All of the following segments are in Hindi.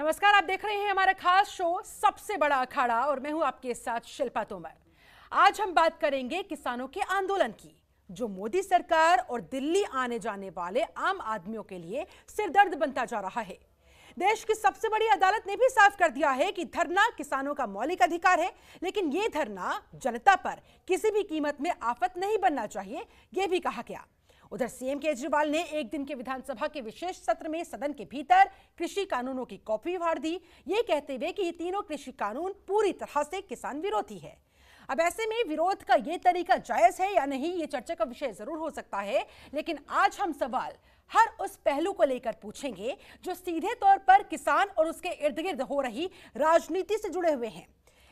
नमस्कार, आप देख रहे हैं हमारा खास शो सबसे बड़ा अखाड़ा और मैं हूं आपके साथ शिल्पा तोमर। आज हम बात करेंगे किसानों के आंदोलन की, जो मोदी सरकार और दिल्ली आने जाने वाले आम आदमियों के लिए सिरदर्द बनता जा रहा है। देश की सबसे बड़ी अदालत ने भी साफ कर दिया है कि धरना किसानों का मौलिक अधिकार है, लेकिन यह धरना जनता पर किसी भी कीमत में आफत नहीं बनना चाहिए, यह भी कहा गया। उधर सीएम केजरीवाल ने एक दिन के विधानसभा के विशेष सत्र में सदन के भीतर कृषि कानूनों की कॉपी फाड़ दी, ये कहते हुए कि ये तीनों कृषि कानून पूरी तरह से किसान विरोधी है। अब ऐसे में विरोध का ये तरीका जायज है या नहीं, ये चर्चा का विषय जरूर हो सकता है, लेकिन आज हम सवाल हर उस पहलू को लेकर पूछेंगे जो सीधे तौर पर किसान और उसके इर्द गिर्द हो रही राजनीति से जुड़े हुए हैं।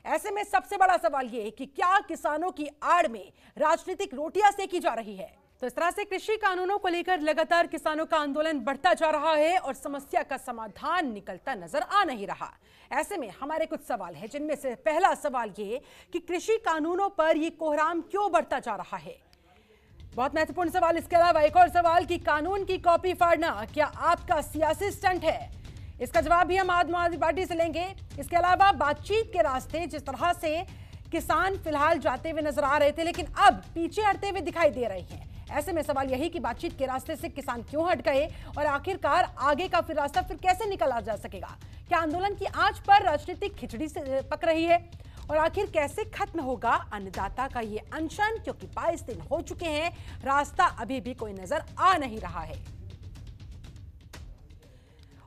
ऐसे में सबसे बड़ा सवाल ये कि क्या किसानों की आड़ में राजनीतिक रोटियां सेकी जा रही है। तो इस तरह से कृषि कानूनों को लेकर लगातार किसानों का आंदोलन बढ़ता जा रहा है और समस्या का समाधान निकलता नजर आ नहीं रहा। ऐसे में हमारे कुछ सवाल हैं, जिनमें से पहला सवाल ये कि कृषि कानूनों पर ये कोहराम क्यों बढ़ता जा रहा है। बहुत महत्वपूर्ण सवाल। इसके अलावा एक और सवाल कि कानून की कॉपी फाड़ना क्या आपका सियासी स्टंट है, इसका जवाब भी हम आम आदमी पार्टी से लेंगे। इसके अलावा बातचीत के रास्ते जिस तरह से किसान फिलहाल जाते हुए नजर आ रहे थे, लेकिन अब पीछे हटते हुए दिखाई दे रहे हैं। ऐसे में सवाल यही कि बातचीत के रास्ते से किसान क्यों हट गए और आखिरकार आगे का फिर रास्ता फिर कैसे निकाला जा सकेगा। क्या आंदोलन की आंच पर राजनीतिक खिचड़ी से पक रही है और आखिर कैसे खत्म होगा अन्नदाता का ये अनशन, क्योंकि 22 दिन हो चुके हैं, रास्ता अभी भी कोई नजर आ नहीं रहा है।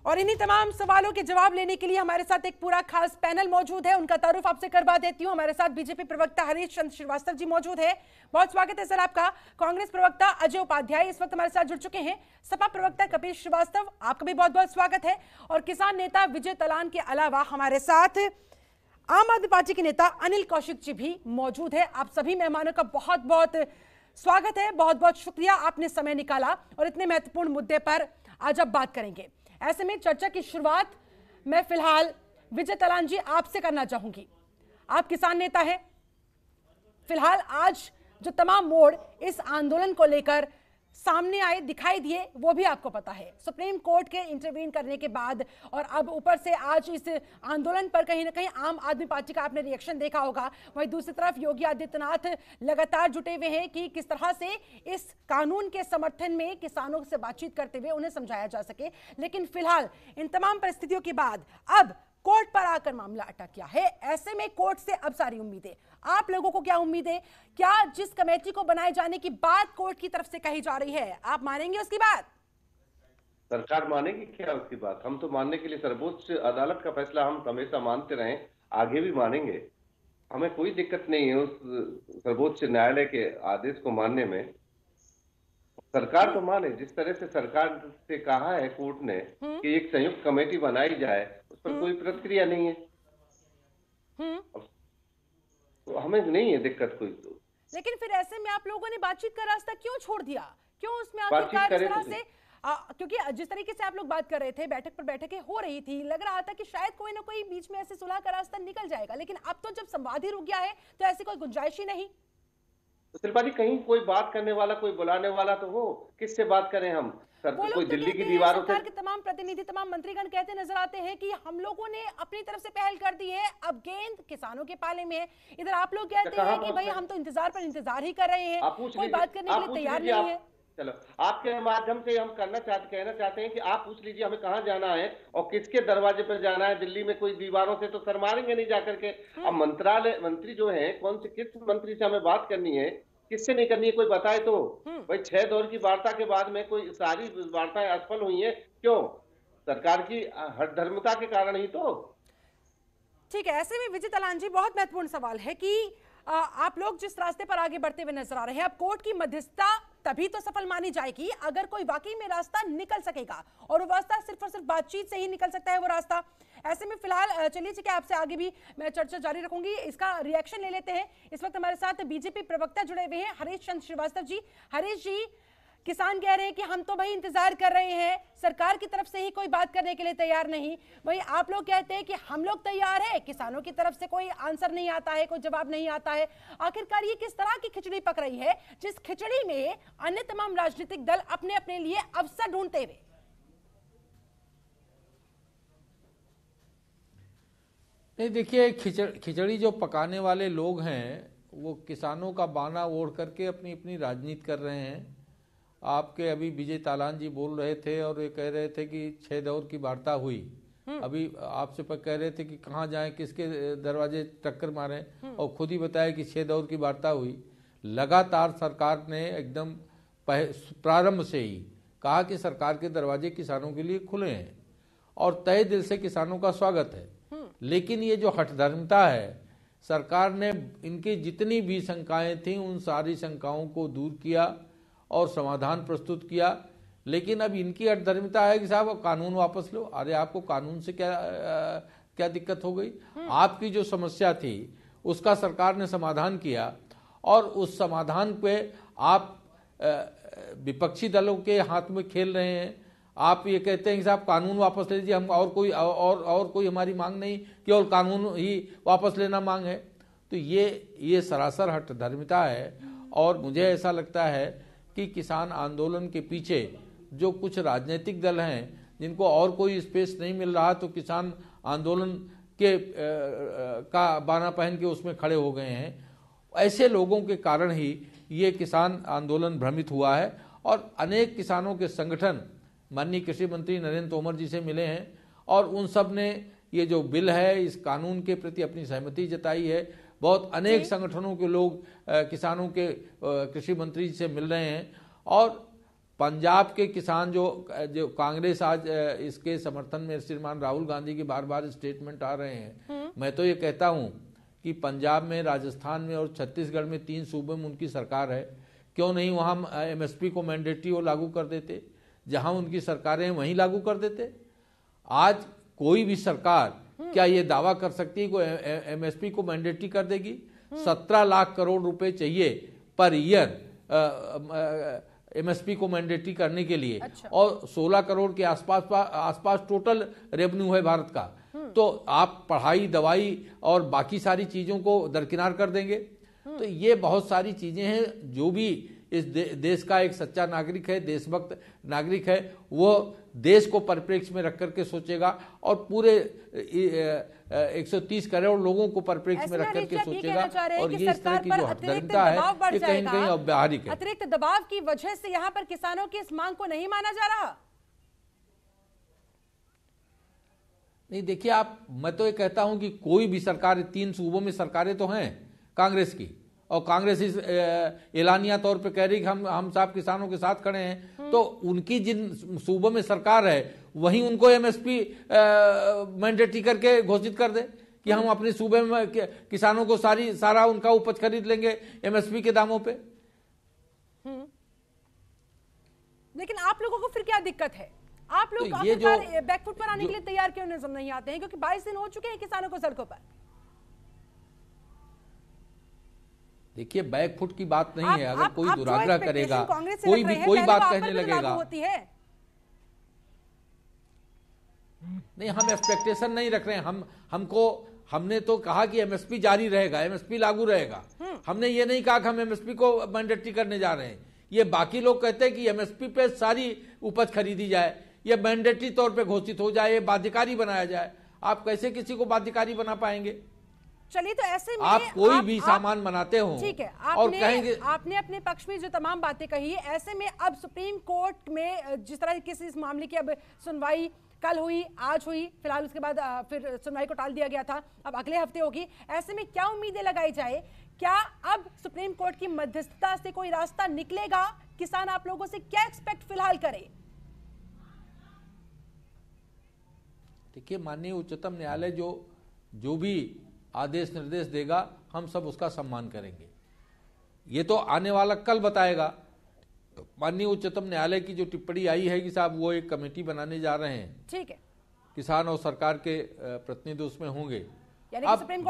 और इन्हीं तमाम सवालों के जवाब लेने के लिए हमारे साथ एक पूरा खास पैनल मौजूद है, उनका तारुफ आपसे करवा देती हूं। हमारे साथ बीजेपी प्रवक्ता हरीश चंद्र श्रीवास्तव जी मौजूद है, बहुत स्वागत है सर आपका। कांग्रेस प्रवक्ता अजय उपाध्याय इस वक्त हमारे साथ जुड़ चुके हैं। सपा प्रवक्ता कपिल श्रीवास्तव, आपका भी बहुत बहुत स्वागत है। और किसान नेता विजय तलान के अलावा हमारे साथ आम आदमी पार्टी के नेता अनिल कौशिक जी भी मौजूद है। आप सभी मेहमानों का बहुत बहुत स्वागत है, बहुत बहुत शुक्रिया, आपने समय निकाला और इतने महत्वपूर्ण मुद्दे पर आज आप बात करेंगे। ऐसे में चर्चा की शुरुआत मैं फिलहाल विजय तलान जी आपसे करना चाहूंगी। आप किसान नेता हैं, फिलहाल आज जो तमाम मोड़ इस आंदोलन को लेकर सामने आए दिखाई दिए वो भी आपको पता है। सुप्रीम कोर्ट के इंटरवीन करने के बाद और अब ऊपर से आज इस आंदोलन पर कहीं ना कहीं आम आदमी पार्टी का आपने रिएक्शन देखा होगा। वहीं दूसरी तरफ योगी आदित्यनाथ लगातार जुटे हुए हैं कि किस तरह से इस कानून के समर्थन में किसानों से बातचीत करते हुए उन्हें समझाया जा सके। लेकिन फिलहाल इन तमाम परिस्थितियों के बाद अब कोर्ट पर आकर मामला अटक गया है। ऐसे में कोर्ट से अब सारी उम्मीदें, आप लोगों को क्या उम्मीद है? क्या जिस कमेटी को बनाए जाने की बात कोर्ट की तरफ से कही जा रही है, आप मानेंगे उसकी बात? सरकार मानेगी क्या उसकी बात? हम तो मानने के लिए सर्वोच्च अदालत का फैसला हम हमेशा मानते रहे, आगे भी मानेंगे। हमें कोई दिक्कत नहीं है उस सर्वोच्च न्यायालय के आदेश को मानने में। सरकार तो माने, जिस तरह से सरकार से कहा है कोर्ट ने कि एक संयुक्त कमेटी बनाई जाए, उस पर कोई प्रतिक्रिया नहीं है। तो हमें नहीं है दिक्कत कोई। तो लेकिन फिर ऐसे में आप लोगों ने बातचीत का रास्ता क्यों छोड़ दिया? क्यों उसमें आखिरकार इस तरह से क्योंकि जिस तरीके से आप लोग बात कर रहे थे, बैठक पर बैठकें हो रही थी, लग रहा था कि शायद कोई ना कोई बीच में ऐसे सुलह का रास्ता निकल जाएगा, लेकिन अब तो जब संवाद ही रुक गया है तो ऐसी कोई गुंजाइश ही नहीं। तो शिल्पा जी, कहीं कोई बात करने वाला, कोई बुलाने वाला तो हो। किससे बात करें हम? सर, कोई तो दिल्ली की दीवारों से? सरकार के तमाम प्रतिनिधि, तमाम मंत्रीगण कहते नजर आते हैं कि हम लोगों ने अपनी तरफ से पहल कर दी है, अब गेंद किसानों के पाले में है। इधर आप लोग कहते हैं कि भाई हम तो इंतजार पर इंतजार ही कर रहे हैं, कोई बात करने के लिए तैयार नहीं है। चलो, आपके माध्यम से हम कहना चाहते हैं कि आप पूछ लीजिए हमें कहाँ जाना है और किसके दरवाजे पर जाना है। दिल्ली में कोई दीवारों से तो सर मारेंगे नहीं जाकर के। अब मंत्री जो है, कौन से किस मंत्री से हमें बात करनी है, किससे नहीं करनी है, कोई बताए तो। भाई 6 दौर की वार्ता के बाद में कोई सारी वार्ताएं असफल हुई है, क्यों? सरकार की हठधर्मिता के कारण ही तो। ठीक है, ऐसे में विजय तलान जी, बहुत महत्वपूर्ण सवाल है कि आप लोग जिस रास्ते पर आगे बढ़ते हुए नजर आ रहे हैं, अब कोर्ट की मध्यस्थता तभी तो सफल मानी जाएगी अगर कोई वाकई में रास्ता निकल सकेगा, और वो रास्ता सिर्फ और सिर्फ बातचीत से ही निकल सकता है वो रास्ता। ऐसे में फिलहाल चलिए, ठीक है, आपसे आगे भी मैं चर्चा जारी रखूंगी, इसका रिएक्शन ले लेते हैं। इस वक्त हमारे साथ बीजेपी प्रवक्ता जुड़े हुए हैं हरीश चंद्र श्रीवास्तव जी। हरीश जी, किसान कह रहे हैं कि हम तो भाई इंतजार कर रहे हैं, सरकार की तरफ से ही कोई बात करने के लिए तैयार नहीं। वहीं आप लोग कहते हैं कि हम लोग तैयार है, किसानों की तरफ से कोई आंसर नहीं आता है, कोई जवाब नहीं आता है। आखिरकार ये किस तरह की खिचड़ी पक रही है, जिस खिचड़ी में अन्य तमाम राजनीतिक दल अपने अपने लिए अवसर ढूंढते हुए? नहीं, देखिए, खिचड़ी जो पकाने वाले लोग हैं वो किसानों का बाना ओढ़ करके अपनी अपनी राजनीति कर रहे हैं। आपके अभी विजय तालान जी बोल रहे थे और ये कह रहे थे कि 6 दौर की वार्ता हुई। अभी आपसे कह रहे थे कि कहाँ जाएं, किसके दरवाजे टक्कर मारें, और खुद ही बताया कि 6 दौर की वार्ता हुई। लगातार सरकार ने एकदम प्रारंभ से ही कहा कि सरकार के दरवाजे किसानों के लिए खुले हैं और तहे दिल से किसानों का स्वागत है। लेकिन ये जो हठधर्मिता है, सरकार ने इनकी जितनी भी शंकाएं थीं उन सारी शंकाओं को दूर किया और समाधान प्रस्तुत किया। लेकिन अब इनकी हठधर्मिता है कि साहब कानून वापस लो। अरे आपको कानून से क्या दिक्कत हो गई? आपकी जो समस्या थी उसका सरकार ने समाधान किया और उस समाधान पे आप विपक्षी दलों के हाथ में खेल रहे हैं। आप ये कहते हैं कि साहब कानून वापस ले लीजिए, हम और कोई हमारी मांग नहीं, केवल कानून ही वापस लेना मांग है। तो ये सरासर हठधर्मिता है। और मुझे ऐसा लगता है कि किसान आंदोलन के पीछे जो कुछ राजनीतिक दल हैं जिनको और कोई स्पेस नहीं मिल रहा, तो किसान आंदोलन के का बाना पहन के उसमें खड़े हो गए हैं। ऐसे लोगों के कारण ही ये किसान आंदोलन भ्रमित हुआ है। और अनेक किसानों के संगठन माननीय कृषि मंत्री नरेंद्र तोमर जी से मिले हैं और उन सब ने ये जो बिल है इस कानून के प्रति अपनी सहमति जताई है। बहुत अनेक संगठनों के लोग किसानों के कृषि मंत्री जी से मिल रहे हैं। और पंजाब के किसान जो कांग्रेस आज इसके समर्थन में श्रीमान राहुल गांधी की बार बार स्टेटमेंट आ रहे हैं, मैं तो ये कहता हूं कि पंजाब में, राजस्थान में और छत्तीसगढ़ में 3 सूबों में उनकी सरकार है, क्यों नहीं वहां एमएसपी को मैंडेटरी वो लागू कर देते? जहां उनकी सरकारें हैं वहीं लागू कर देते। आज कोई भी सरकार क्या ये दावा कर सकती है कि एमएसपी को मैंडेटरी कर देगी? 17 लाख करोड़ रुपए चाहिए पर ईयर एमएसपी को मैंडेटरी करने के लिए। अच्छा। और 16 करोड़ के आसपास टोटल रेवेन्यू है भारत का। तो आप पढ़ाई, दवाई और बाकी सारी चीजों को दरकिनार कर देंगे? तो ये बहुत सारी चीजें हैं। जो भी इस देश का एक सच्चा नागरिक है, देशभक्त नागरिक है, वो देश को परिप्रेक्ष्य में रख करके सोचेगा और पूरे 130 करोड़ लोगों को परिप्रेक्ष्य में रख करके सोचेगा। और ये इस तरह की जो हठधर्मिता है ये कहीं न कहीं अव्यावहारिक है। अतिरिक्त दबाव की वजह से यहाँ पर किसानों की इस मांग को नहीं माना जा रहा। नहीं, देखिए, मैं तो ये कहता हूं कि कोई भी सरकार, 3 सूबों में सरकारें तो हैं कांग्रेस की, और कांग्रेस इस एलानिया तौर पे कह रही कि हम साहब किसानों के साथ खड़े हैं। तो उनकी जिन सूबों में सरकार है वहीं उनको एमएसपी मैंडेटरी करके घोषित कर दे कि हम अपने सूबे में किसानों को सारा उनका उपज खरीद लेंगे एमएसपी के दामों पे। लेकिन आप लोगों को फिर क्या दिक्कत है? आप लोग बैकफुट पर आने के लिए तैयार क्यों नजर नहीं आते हैं? क्योंकि 22 दिन हो चुके हैं किसानों को सड़कों पर। देखिए, बैकफुट की बात नहीं है। अगर कोई दुराग्रह करेगा, कोई भी कोई बात कहने लगेगा, नहीं, हम एक्सपेक्टेशन नहीं रख रहे हैं। हमने तो कहा कि एमएसपी जारी रहेगा, एमएसपी लागू रहेगा। हमने ये नहीं कहा कि हम एमएसपी को मैंडेटरी करने जा रहे हैं। ये बाकी लोग कहते हैं कि एमएसपी पे सारी उपज खरीदी जाए, ये मैंडेटरी तौर पे घोषित हो जाए, ये बाध्यकारी बनाया जाए। आप कैसे किसी को बाध्यकारी बना पाएंगे? चलिए, तो ऐसे में आप कोई भी सामान बनाते हो, ठीक है, और कहेंगे आपने अपने पक्ष में जो तमाम बातें कही है, ऐसे में अब सुप्रीम कोर्ट में जिस तरह की इस मामले की अब सुनवाई कल हुई, आज हुई, फिलहाल उसके बाद फिर सुनवाई को टाल दिया गया था, अब अगले हफ्ते होगी। ऐसे में क्या उम्मीदें लगाई जाए? क्या अब सुप्रीम कोर्ट की मध्यस्थता से कोई रास्ता निकलेगा? किसान आप लोगों से क्या एक्सपेक्ट फिलहाल करे? देखिए, माननीय उच्चतम न्यायालय जो भी आदेश निर्देश देगा हम सब उसका सम्मान करेंगे। ये तो आने वाला कल बताएगा। माननीय उच्चतम न्यायालय की जो टिप्पणी आई है कि साहब वो एक कमेटी बनाने जा रहे हैं, ठीक है, किसान और सरकार के प्रतिनिधि उसमें होंगे। अब सुप्रीम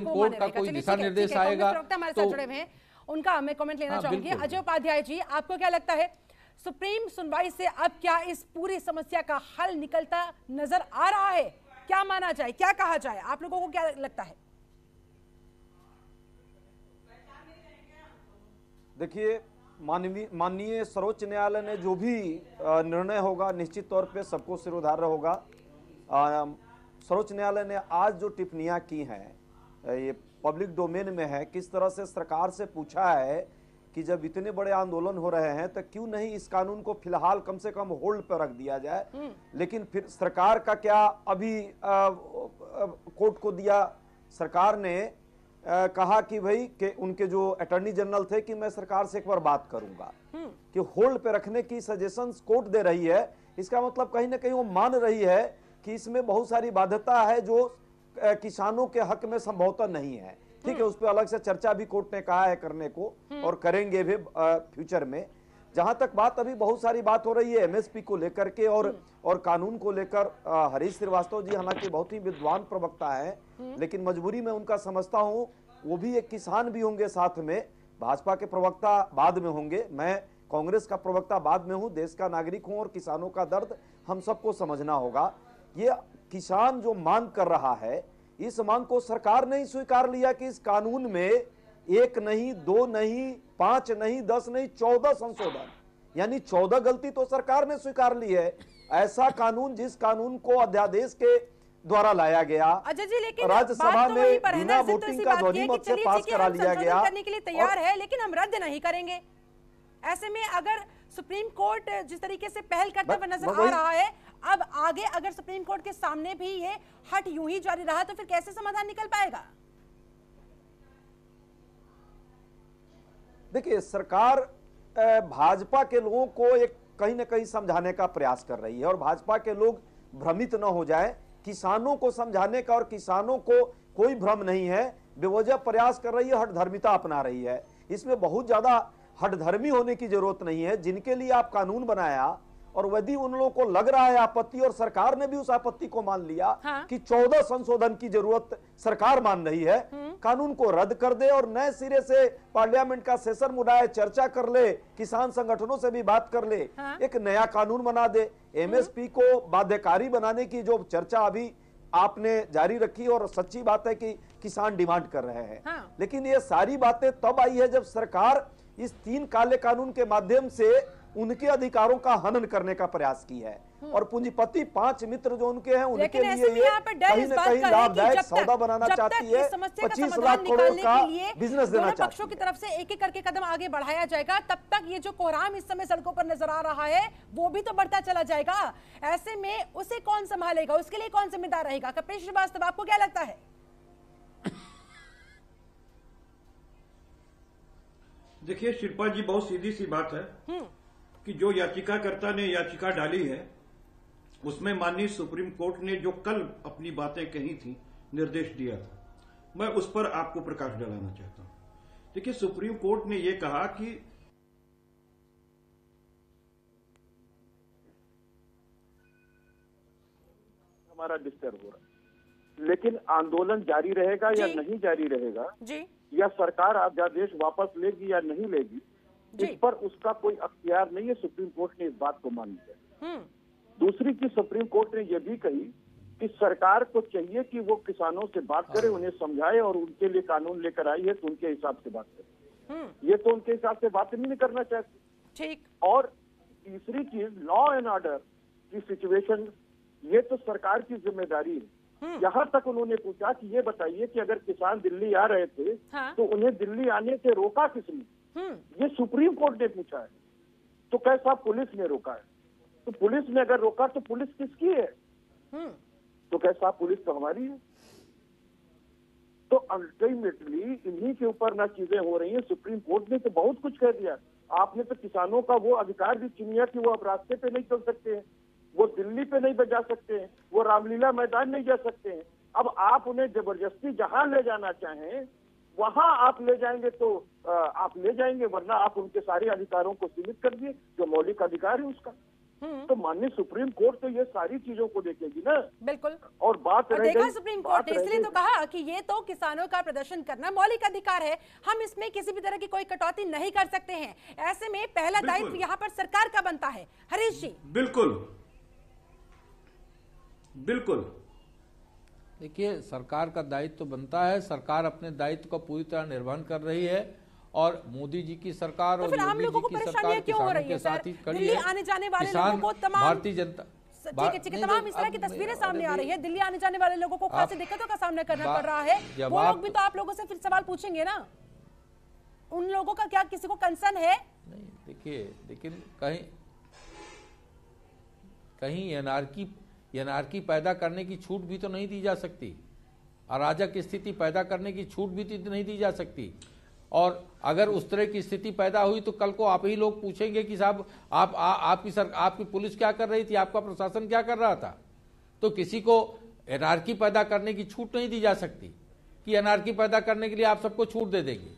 कोर्ट का कोई दिशा निर्देश आएगा तो उनका मैं कमेंट लेना चाहूंगी। अजय उपाध्याय जी, आपको क्या लगता है, सुप्रीम सुनवाई से अब क्या इस पूरी समस्या का हल निकलता नजर आ रहा है? क्या माना जाए, क्या कहा जाए, आप लोगों को क्या लगता है? देखिए, माननीय सर्वोच्च न्यायालय ने जो भी निर्णय होगा निश्चित तौर पे सबको सिरोधार्य होगा। सर्वोच्च न्यायालय ने आज जो टिप्पणियां की हैं ये पब्लिक डोमेन में है। किस तरह से सरकार से पूछा है कि जब इतने बड़े आंदोलन हो रहे हैं तो क्यों नहीं इस कानून को फिलहाल कम से कम होल्ड पर रख दिया जाए। लेकिन फिर सरकार का क्या अभी कोर्ट को दिया, सरकार ने कहा कि भाई कि उनके जो अटॉर्नी जनरल थे कि मैं सरकार से एक बार बात करूंगा कि होल्ड पे रखने की सजेशंस कोर्ट दे रही है। इसका मतलब कहीं ना कहीं वो मान रही है कि इसमें बहुत सारी बाध्यता है जो किसानों के हक में संभवतः नहीं है। ठीक है, उस पर अलग से चर्चा भी कोर्ट ने कहा है करने को और करेंगे भी फ्यूचर में। जहां तक बात अभी बहुत सारी बात हो रही है एमएसपी को लेकर के और कानून को लेकर, हरीश श्रीवास्तव जी हालांकि बहुत ही विद्वान प्रवक्ता है, लेकिन मजबूरी में उनका समझता हूं वो भी एक किसान भी होंगे, साथ में भाजपा के प्रवक्ता बाद में होंगे, मैं कांग्रेस का प्रवक्ता बाद में हूं, देश का नागरिक हूं और किसानों का दर्द हम सबको समझना होगा। ये किसान जो मांग कर रहा है, इस मांग को सरकार ने ही स्वीकार लिया कि इस कानून में 1 नहीं 2 नहीं 5 नहीं 10 नहीं 14 संशोधन, यानी 14 गलती तो सरकार ने स्वीकार ली है। ऐसा कानून जिस कानून को अध्यादेश के द्वारा लाया गया, अजय जी, लेकिन राज्यसभा तो में बिना वोटिंग का ध्वनि मत से पास करा लिया गया, करने के लिए तैयार है लेकिन हम रद्द नहीं करेंगे। ऐसे में अगर सुप्रीम कोर्ट जिस तरीके से पहल करता हुआ नजर आ रहा है, अब आगे अगर सुप्रीम कोर्ट के सामने भी ये हट यूं ही जारी रहा तो फिर कैसे समाधान निकल पाएगा? देखिए, सरकार भाजपा के लोगों को एक कहीं ना कहीं समझाने का प्रयास कर रही है और भाजपा के लोग भ्रमित न हो जाए। किसानों को समझाने का और किसानों को कोई भ्रम नहीं है, बेवजह प्रयास कर रही है, हठधर्मिता अपना रही है। इसमें बहुत ज्यादा हठधर्मी होने की जरूरत नहीं है। जिनके लिए आप कानून बनाया और यदि उन लोगों को लग रहा है आपत्ति और सरकार ने भी उस आपत्ति को मान लिया कि 14 संशोधन की जरूरत सरकार मान रही है, कानून को रद्द कर दे और नए सिरे से पार्लियामेंट का सेशन बुलाए, चर्चा कर ले, किसान संगठनों से भी बात कर ले, एक नया कानून बना दे। एमएसपी को बाध्यकारी बनाने की जो चर्चा अभी आपने जारी रखी और सच्ची बात है कि किसान डिमांड कर रहे हैं, लेकिन ये सारी बातें तब आई है जब सरकार इस 3 काले कानून के माध्यम से उनके अधिकारों का हनन करने का प्रयास की है और पूंजीपति 5 मित्र जो उनके हैं उनके लिए ये कहीं न कहीं लाभदायक सौदा बनाना चाहती है। 25 लाख करोड़ का बिजनेस देना चाहती है। पक्षों की तरफ से एक एक करके कदम आगे बढ़ाया जाएगा, तब तक ये जो कोहराम इस समय सड़कों पर नजर आ रहा है वो भी तो बढ़ता चला जाएगा। ऐसे में उसे कौन संभालेगा, उसके लिए कौन जिम्मेदार रहेगा? कपिल श्रीवास्तव, आपको क्या लगता है? देखिए शिल्पा जी, बहुत सीधी सी बात है कि जो याचिकाकर्ता ने याचिका डाली है उसमें माननीय सुप्रीम कोर्ट ने जो कल अपनी बातें कही थी, निर्देश दिया था, मैं उस पर आपको प्रकाश डालना चाहता हूं। देखिए, सुप्रीम कोर्ट ने यह कहा कि हमारा डिस्टर्ब हो रहा है, लेकिन आंदोलन जारी रहेगा या नहीं जारी रहेगा जी, या सरकार अध्यादेश वापस लेगी या नहीं लेगी, इस पर उसका कोई अख्तियार नहीं है। सुप्रीम कोर्ट ने इस बात को मान लिया। दूसरी चीज सुप्रीम कोर्ट ने यह भी कही कि सरकार को चाहिए कि वो किसानों से बात करे, उन्हें समझाए और उनके लिए कानून लेकर आई है तो उनके हिसाब से बात करे। ये तो उनके हिसाब से बात नहीं करना चाहती। ठीक। और तीसरी चीज, लॉ एंड ऑर्डर की सिचुएशन, ये तो सरकार की जिम्मेदारी है। यहाँ तक उन्होंने पूछा कि ये बताइए कि अगर किसान दिल्ली आ रहे थे तो उन्हें दिल्ली आने से रोका किसने? ये सुप्रीम कोर्ट ने पूछा है। तो कैसा पुलिस ने रोका है? तो पुलिस ने अगर रोका तो पुलिस किसकी है? तो कैसा पुलिस तो हमारी है। तो अल्टीमेटली इन्हीं के ऊपर ना चीजें हो रही हैं। सुप्रीम कोर्ट ने तो बहुत कुछ कह दिया। आपने तो किसानों का वो अधिकार भी छीन लिया कि वो अब रास्ते पे नहीं चल सकते हैं, वो दिल्ली पे नहीं बजा सकते हैं, वो रामलीला मैदान नहीं जा सकते हैं। अब आप उन्हें जबरदस्ती जहां ले जाना चाहें वहां आप ले जाएंगे तो आप ले जाएंगे, वरना आप उनके सारे अधिकारों को सीमित कर दिए जो मौलिक अधिकार है उसका। तो माननीय सुप्रीम कोर्ट तो ये सारी चीजों को देखेगी ना। बिल्कुल। और बात रह देखा गई, सुप्रीम कोर्ट ने इसलिए तो कहा कि ये तो किसानों का प्रदर्शन करना मौलिक अधिकार है, हम इसमें किसी भी तरह की कोई कटौती नहीं कर सकते हैं। ऐसे में पहला दायित्व यहाँ पर सरकार का बनता है। हरीश जी। बिल्कुल बिल्कुल। देखिए, सरकार का दायित्व तो बनता है, सरकार अपने दायित्व का पूरी तरह निर्वहन कर रही है और मोदी जी की सरकार और योगी जी की सरकार किसानों के साथ ही खड़ी है। आने जाने वाले किसान लोगों को तमाम भारतीय जनता ठीक है, तमाम इस तरह की तस्वीरें सामने आ रही है। दिल्ली आने जाने वाले लोगों को खासी दिक्कतों का सामना करना पड़ रहा है। वो लोग भी तो आप लोगों से फिर सवाल पूछेंगे ना, उन लोगों का क्या किसी को कंसर्न है? नहीं, देखिए, लेकिन कहीं एनार्की पैदा करने की छूट भी तो नहीं दी जा सकती, अराजक स्थिति पैदा करने की छूट भी तो नहीं दी जा सकती। और अगर उस तरह की स्थिति पैदा हुई तो कल को आप ही लोग पूछेंगे कि साहब आपकी पुलिस क्या कर रही थी, आपका प्रशासन क्या कर रहा था। तो किसी को एनार्की पैदा करने की छूट नहीं दी जा सकती कि एनार्की पैदा करने के लिए आप सबको छूट दे देंगे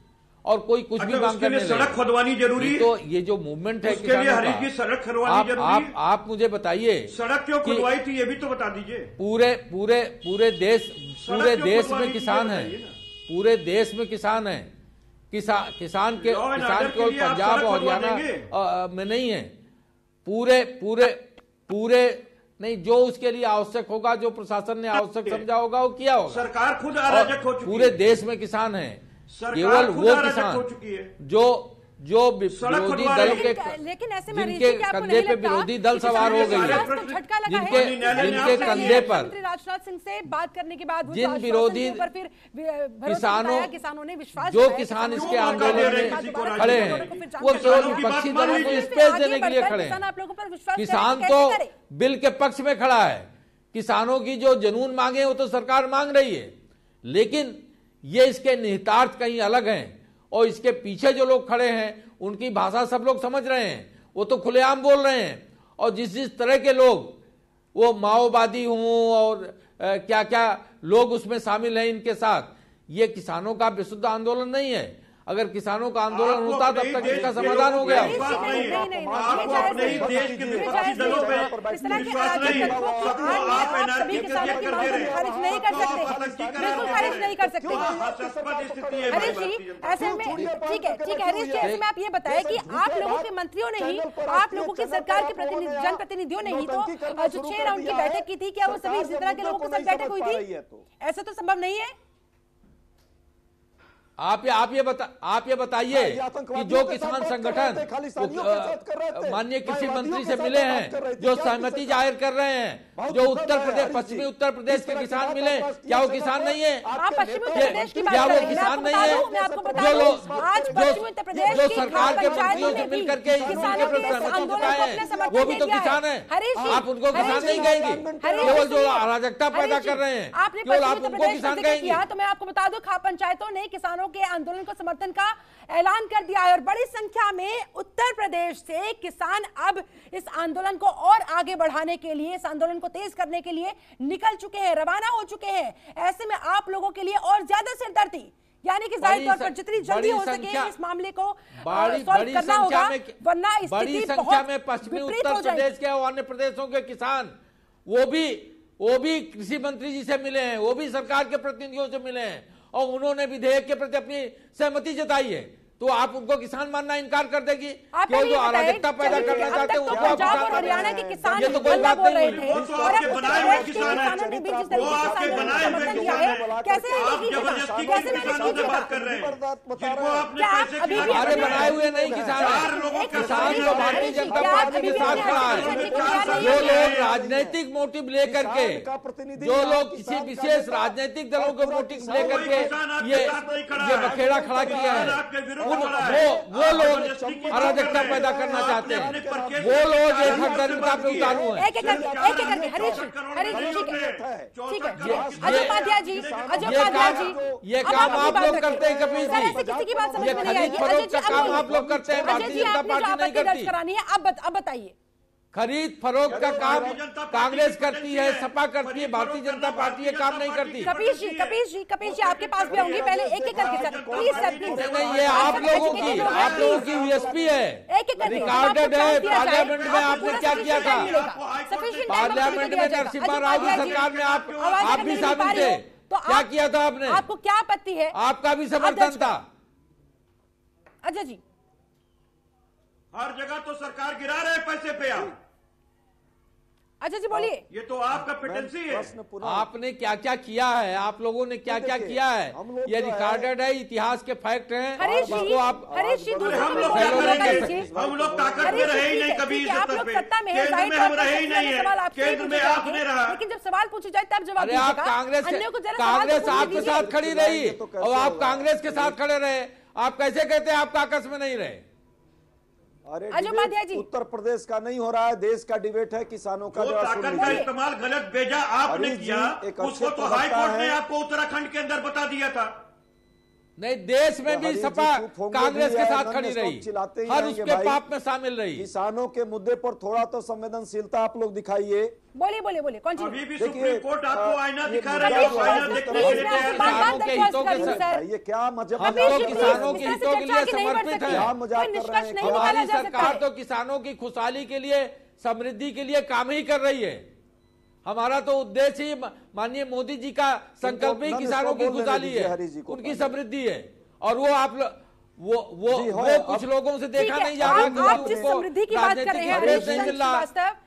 और कोई कुछ भी मांग करने सड़क खुदवानी जरूरी है। तो ये जो मूवमेंट है उसके लिए हरीश जी सड़क खुदवानी जरूरी है। आप मुझे बताइए सड़क क्यों खुदवाई थी, ये भी तो बता दीजिए। पूरे देश में किसान हैं, पूरे देश में किसान हैं। किसान केवल पंजाब और हरियाणा में नहीं है, पूरे नहीं, जो उसके लिए आवश्यक होगा, जो प्रशासन ने आवश्यक समझा होगा वो किया होगा। सरकार खुद अराजक हो चुकी है। पूरे देश में किसान हैं, केवल वो किसान जो विरोधी दल के, लेकिन ऐसे में जिनके कंधे पे विरोधी दल सवार हो गई है, जिनके कंधे पर राजनाथ सिंह से बात करने के बाद जिन विरोधी किसानों ने विश्वास, जो किसान इसके आंदोलन में खड़े हैं, वो केवल विपक्षी दलों को स्पेस देने के लिए खड़े हैं। किसान तो बिल के पक्ष में खड़ा है। किसानों की जो जनून मांगे वो तो सरकार मांग रही है, लेकिन ये इसके निहितार्थ कहीं अलग हैं और इसके पीछे जो लोग खड़े हैं उनकी भाषा सब लोग समझ रहे हैं, वो तो खुलेआम बोल रहे हैं। और जिस तरह के लोग वो माओवादी हों और क्या क्या लोग उसमें शामिल हैं इनके साथ, ये किसानों का विशुद्ध आंदोलन नहीं है। अगर किसानों का आंदोलन होता तब तक इसका समाधान हो गया। हरीश जी ऐसे में ठीक है हरीश जी, ऐसे में आप ये बताएं कि आप लोगों के मंत्रियों ने ही, आप लोगों की सरकार के जनप्रतिनिधियों ने ही तो जो 6 राउंड की बैठक की थी, क्या वो सभी इसी तरह के लोगों के साथ बैठक हुई थी? ऐसा तो संभव नहीं है। आप ये बताइए कि जो किसान संगठन माननीय कृषि मंत्री से मिले हैं, जो सहमति जाहिर कर रहे हैं, जो पश्चिमी उत्तर प्रदेश के किसान मिले, क्या वो किसान नहीं है? क्या वो किसान नहीं है? जो सरकार के मंत्रियों से मिलकर के सहमति जुटाए हैं, वो भी तो किसान है। आप उनको किसान नहीं कहेंगे, केवल जो अराजकता पैदा कर रहे हैं केवल आप उनको किसान कहेंगे। तो मैं आपको बता दूं, खाप पंचायतों ने किसानों के आंदोलन को समर्थन का ऐलान कर दिया है और बड़ी संख्या में उत्तर प्रदेश से किसान अब इस आंदोलन को और आगे बढ़ाने के लिए, इस आंदोलन को तेज करने के लिए निकल चुके हैं, रवाना हो चुके हैं। ऐसे में आप लोगों के लिए और ज्यादा सिरदर्दी, यानी कि जाहिर तौर पर जितनी जल्दी हो सके इस मामले को सॉल्व करना होगा, वरना बड़ी संख्या में पश्चिमी उत्तर प्रदेश के और अन्य प्रदेशों के किसान वो भी कृषि मंत्री जी से मिले हैं, वो भी सरकार के प्रतिनिधियों से मिले हैं और उन्होंने विधेयक के प्रति अपनी सहमति जताई है। तो आप उनको किसान मानना इनकार कर देगी? केवल जो अराजकता पैदा करना चाहते हैं उनको पंजाब और हरियाणा के किसान ये तो कोई बात नहीं हुई। किसानों ने भी जिस तरीके से समर्थन किया है, कैसे हमारे बनाए हुए नहीं किसान है, किसान तो भारतीय जनता पार्टी के साथ खड़ा है। जो लोग राजनीतिक मोटिव लेकर के, जो लोग किसी विशेष राजनीतिक दलों के मोटिव लेकर के ये बखेड़ा खड़ा किया है, वो लोग अराजकता पैदा करना चाहते हैं, वो लोग एक हकदारिता पे उतारू हैं। एक एक करके हरीश ठीक है अजय उपाध्याय जी, ये काम आप लोग करते हैं कभी जी, किसी की बात समझ ये में नहीं आएगी। खरीद फरोख्त का काम आप लोग करते हैं, भारतीय जनता पार्टी नहीं करती। करानी है, अब बताइए। खरीद फरोख्त का काम कांग्रेस करती है, सपा करती है, भारतीय जनता पार्टी ये काम नहीं करती। कपीश जी आपके पास भी होंगी, पहले एक एक करके सर प्लीज सर प्लीज। नहीं, ये आप लोगों की यूएसपी है, रिकॉर्डेड है। पार्लियामेंट में आपने क्या किया था? पार्लियामेंट में नरसिम्हा राव की सरकार में आप भी शामिल थे, क्या किया था आपने? आपको क्या आपत्ति है? आपका भी समर्थन था। अजय जी, हर जगह तो सरकार गिरा रहे पैसे पे आप। अच्छा जी बोलिए। ये तो आपका पेटेंसी है। आपने क्या क्या किया है, आप लोगों ने क्या क्या किया है, ये रिकॉर्डेड है, इतिहास के फैक्ट हैं। हरीश जी, हम लोग क्या करेंगे? हम लोग ताकत में रहे ही नहीं कभी इस स्तर पे, केंद्र में हम रहे ही नहीं है, केंद्र में आपने रहा। लेकिन जब सवाल पूछा जाए तब जवाब अरे आप कांग्रेस आपके साथ खड़ी रही और आप कांग्रेस के साथ खड़े रहे, आप कैसे कहते हैं आप कांग्रेस में नहीं रहे? अरे उत्तर प्रदेश का नहीं हो रहा है, देश का डिबेट है, किसानों का। जो ताकत का इस्तेमाल गलत बेजा आपने किया, उसको तो हाई कोर्ट ने आपको उत्तराखंड के अंदर बता दिया था। नहीं, देश में भी सपा कांग्रेस के साथ खड़ी रही, हर उसके पाप में शामिल रही। किसानों के मुद्दे पर थोड़ा तो संवेदनशीलता आप लोग दिखाइए। बोलिए बोलिए बोलिए, कौन अभी भी सुप्रीम कोर्ट आपको आईना दिखा रही है, आईना देखने के लिए किसानों के हितों के साथ, ये क्या मजाक, हम तो किसानों के हितों के लिए समर्पित है। क्या मजाक कर रहे हैं? हमारी सरकार तो किसानों की खुशहाली के लिए, समृद्धि के लिए काम ही कर रही है। हमारा तो उद्देश्य ही माननीय मोदी जी का संकल्प ही किसानों की खुशहाली है, उनकी समृद्धि है। और वो आप वो कुछ लोगों से देखा नहीं जा रहा, आप जिस समृद्धि की बात कर रहे हैं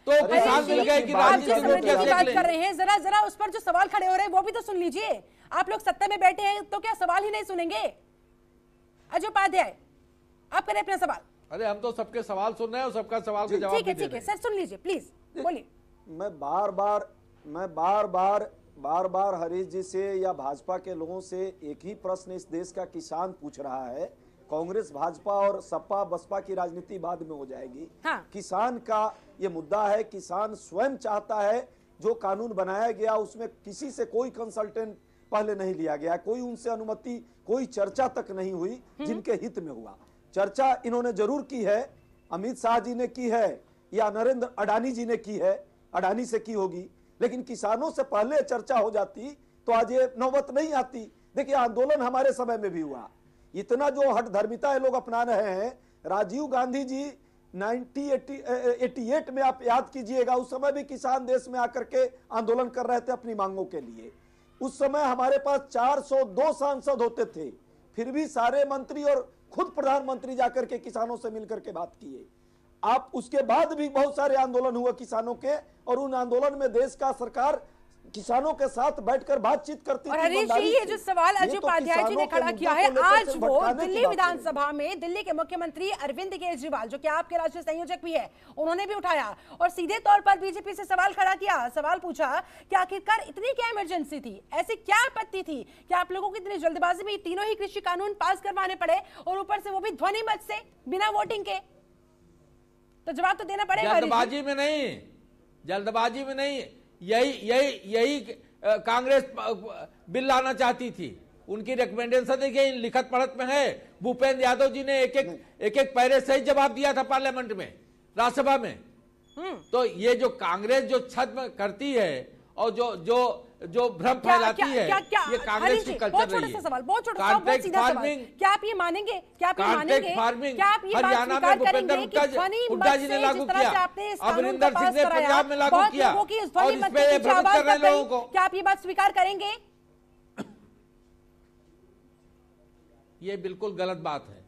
तो किसान मिल गए कि समृद्धि की बात कर रहे हैं, जरा जरा उस पर जो सवाल खड़े हो रहे हैं वो भी तो सुन लीजिए। आप लोग सत्ता में बैठे हैं तो क्या सवाल ही नहीं सुनेंगे? अजय उपाध्याय, आप करें अपना सवाल। अरे हम तो सबके सवाल सुन रहे हैं और सबका सवाल का जवाब भी दे रहे हैं। ठीक है सर, सुन लीजिए प्लीज, बोलिए। मैं बार बार हरीश जी से या भाजपा के लोगों से एक ही प्रश्न इस देश का किसान पूछ रहा है। कांग्रेस, भाजपा और सपा बसपा की राजनीति बाद में हो जाएगी। हाँ। किसान का ये मुद्दा है, किसान स्वयं चाहता है, जो कानून बनाया गया उसमें किसी से कोई कंसल्टेंट पहले नहीं लिया गया, कोई उनसे अनुमति, कोई चर्चा तक नहीं हुई जिनके हित में हुआ। चर्चा इन्होंने जरूर की है, अमित शाह जी ने की है या नरेंद्र अडानी जी ने की है, अडानी से की होगी, लेकिन किसानों से पहले चर्चा हो जाती तो आज ये नौबत नहीं आती। देखिए आंदोलन हमारे समय में भी हुआ, इतना जो हठधर्मिता है लोग अपना रहे हैं। राजीव गांधी जी 1988 में आप याद कीजिएगा, उस समय भी किसान देश में आकर के आंदोलन कर रहे थे अपनी मांगों के लिए। उस समय हमारे पास 402 सांसद होते थे, फिर भी सारे मंत्री और खुद प्रधानमंत्री जाकर के किसानों से मिलकर के बात किए। आप उसके बाद भी बहुत सारे आंदोलन हुए किसानों के, और उन आंदोलन में देश का सरकार किसानों के साथ बैठकर बातचीत करती थी। और हरीश जी, ये जो सवाल अजय उपाध्याय जी ने खड़ा किया है, आज वो दिल्ली विधानसभा में दिल्ली के मुख्यमंत्री अरविंद केजरीवाल, जो कि आपके राष्ट्रीय संयोजक भी है, उन्होंने भी उठाया और सीधे तौर पर बीजेपी से सवाल खड़ा किया। सवाल पूछा कि आखिरकार इतनी क्या इमरजेंसी थी, ऐसी क्या आपत्ति थी कि आप लोगों को इतनी जल्दबाजी में तीनों ही कृषि कानून पास करवाने पड़े, और ऊपर से वो भी ध्वनि मत से, बिना वोटिंग के? तो जवाब तो देना पड़ेगा। जल्दबाजी में नहीं, यही कांग्रेस बिल लाना चाहती थी। उनकी रिकमेंडेशन देखिए लिखत पढ़त में है। भूपेंद्र यादव जी ने एक एक पैरे सही जवाब दिया था पार्लियामेंट में, राज्यसभा में। तो ये जो कांग्रेस जो छद्म करती है और जो भ्रम फैलाती है, ये कांग्रेस की कल्चर रही है। कॉन्ट्रैक्ट फार्मिंग, क्या आप ये मानेंगे? हरियाणा में भूपेंद्र हुड्डा जी ने लागू किया, अमरिंदर सिंह ने पंजाब में लागू किया, और इस पे भ्रमित कर रहे लोगों को। क्या आप ये बात स्वीकार करेंगे? ये बिल्कुल गलत बात है।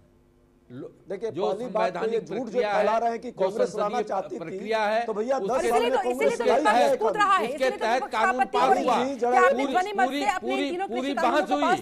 देखिए जो संवैधानिक झूठ जो फैला रहे हैं कि कांग्रेस लाना चाहती प्रक्रिया है, तो भैया 10 साल में कांग्रेस उसके तहत कानून पास हुआ, पूरी बहस हुई,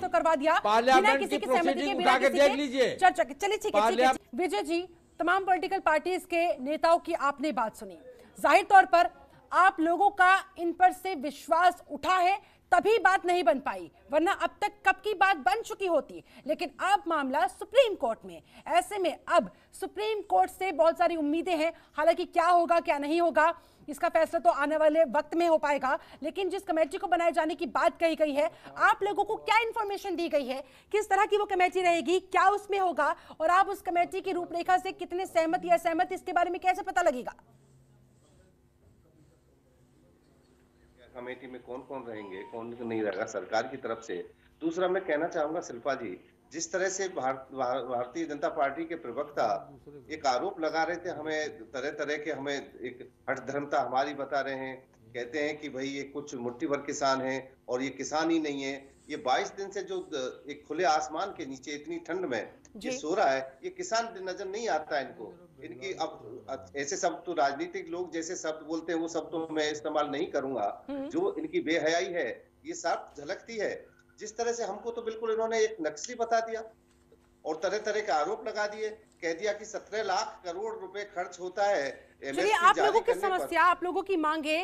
पार्लियामेंट की प्रोसीडिंग उठा के देख लीजिए। चलिए ठीक है। विजय जी, तमाम पॉलिटिकल पार्टीज के नेताओं की आपने बात सुनी, जाहिर तौर पर आप लोगों का इन पर से विश्वास उठा है, तभी बात नहीं बन पाई, वरना अब तक कब की बात बन चुकी होती। लेकिन अब मामला सुप्रीम कोर्ट में, ऐसे में अब सुप्रीम कोर्ट से बहुत सारी उम्मीदें हैं। हालांकि क्या होगा क्या नहीं होगा इसका फैसला तो आने वाले वक्त में हो पाएगा, लेकिन जिस कमेटी को बनाए जाने की बात कही गई है, आप लोगों को क्या इंफॉर्मेशन दी गई है, किस तरह की वो कमेटी रहेगी, क्या उसमें होगा, और आप उस कमेटी की रूपरेखा से कितने सहमत या असहमत, इसके बारे में कैसे पता लगेगा? कमेटी में कौन कौन रहेंगे, कौन नहीं रहेगा सरकार की तरफ से। दूसरा मैं कहना चाहूंगा शिल्पा जी, जिस तरह से भारतीय जनता पार्टी के प्रवक्ता एक आरोप लगा रहे थे, हमें तरह तरह के, हमें एक हठधर्मता हमारी बता रहे हैं, कहते हैं कि भाई ये कुछ मुट्ठी भर किसान हैं और ये किसान ही नहीं है। ये 22 दिन से जो एक खुले आसमान के नीचे इतनी ठंड में ये सो रहा है, ये किसान नजर नहीं आता है इनको। इनकी अब ऐसे शब्द तो राजनीतिक लोग जैसे शब्द बोलते हैं वो शब्द तो मैं इस्तेमाल नहीं करूंगा। जो इनकी बेहयाई है ये साफ झलकती है। जिस तरह से हमको तो बिल्कुल इन्होंने एक नक्सली बता दिया और तरह तरह के आरोप लगा दिए, कह दिया कि 17 लाख करोड़ रुपए खर्च होता है। चलिए, आप लोगों की समस्या, आप लोगों की मांगे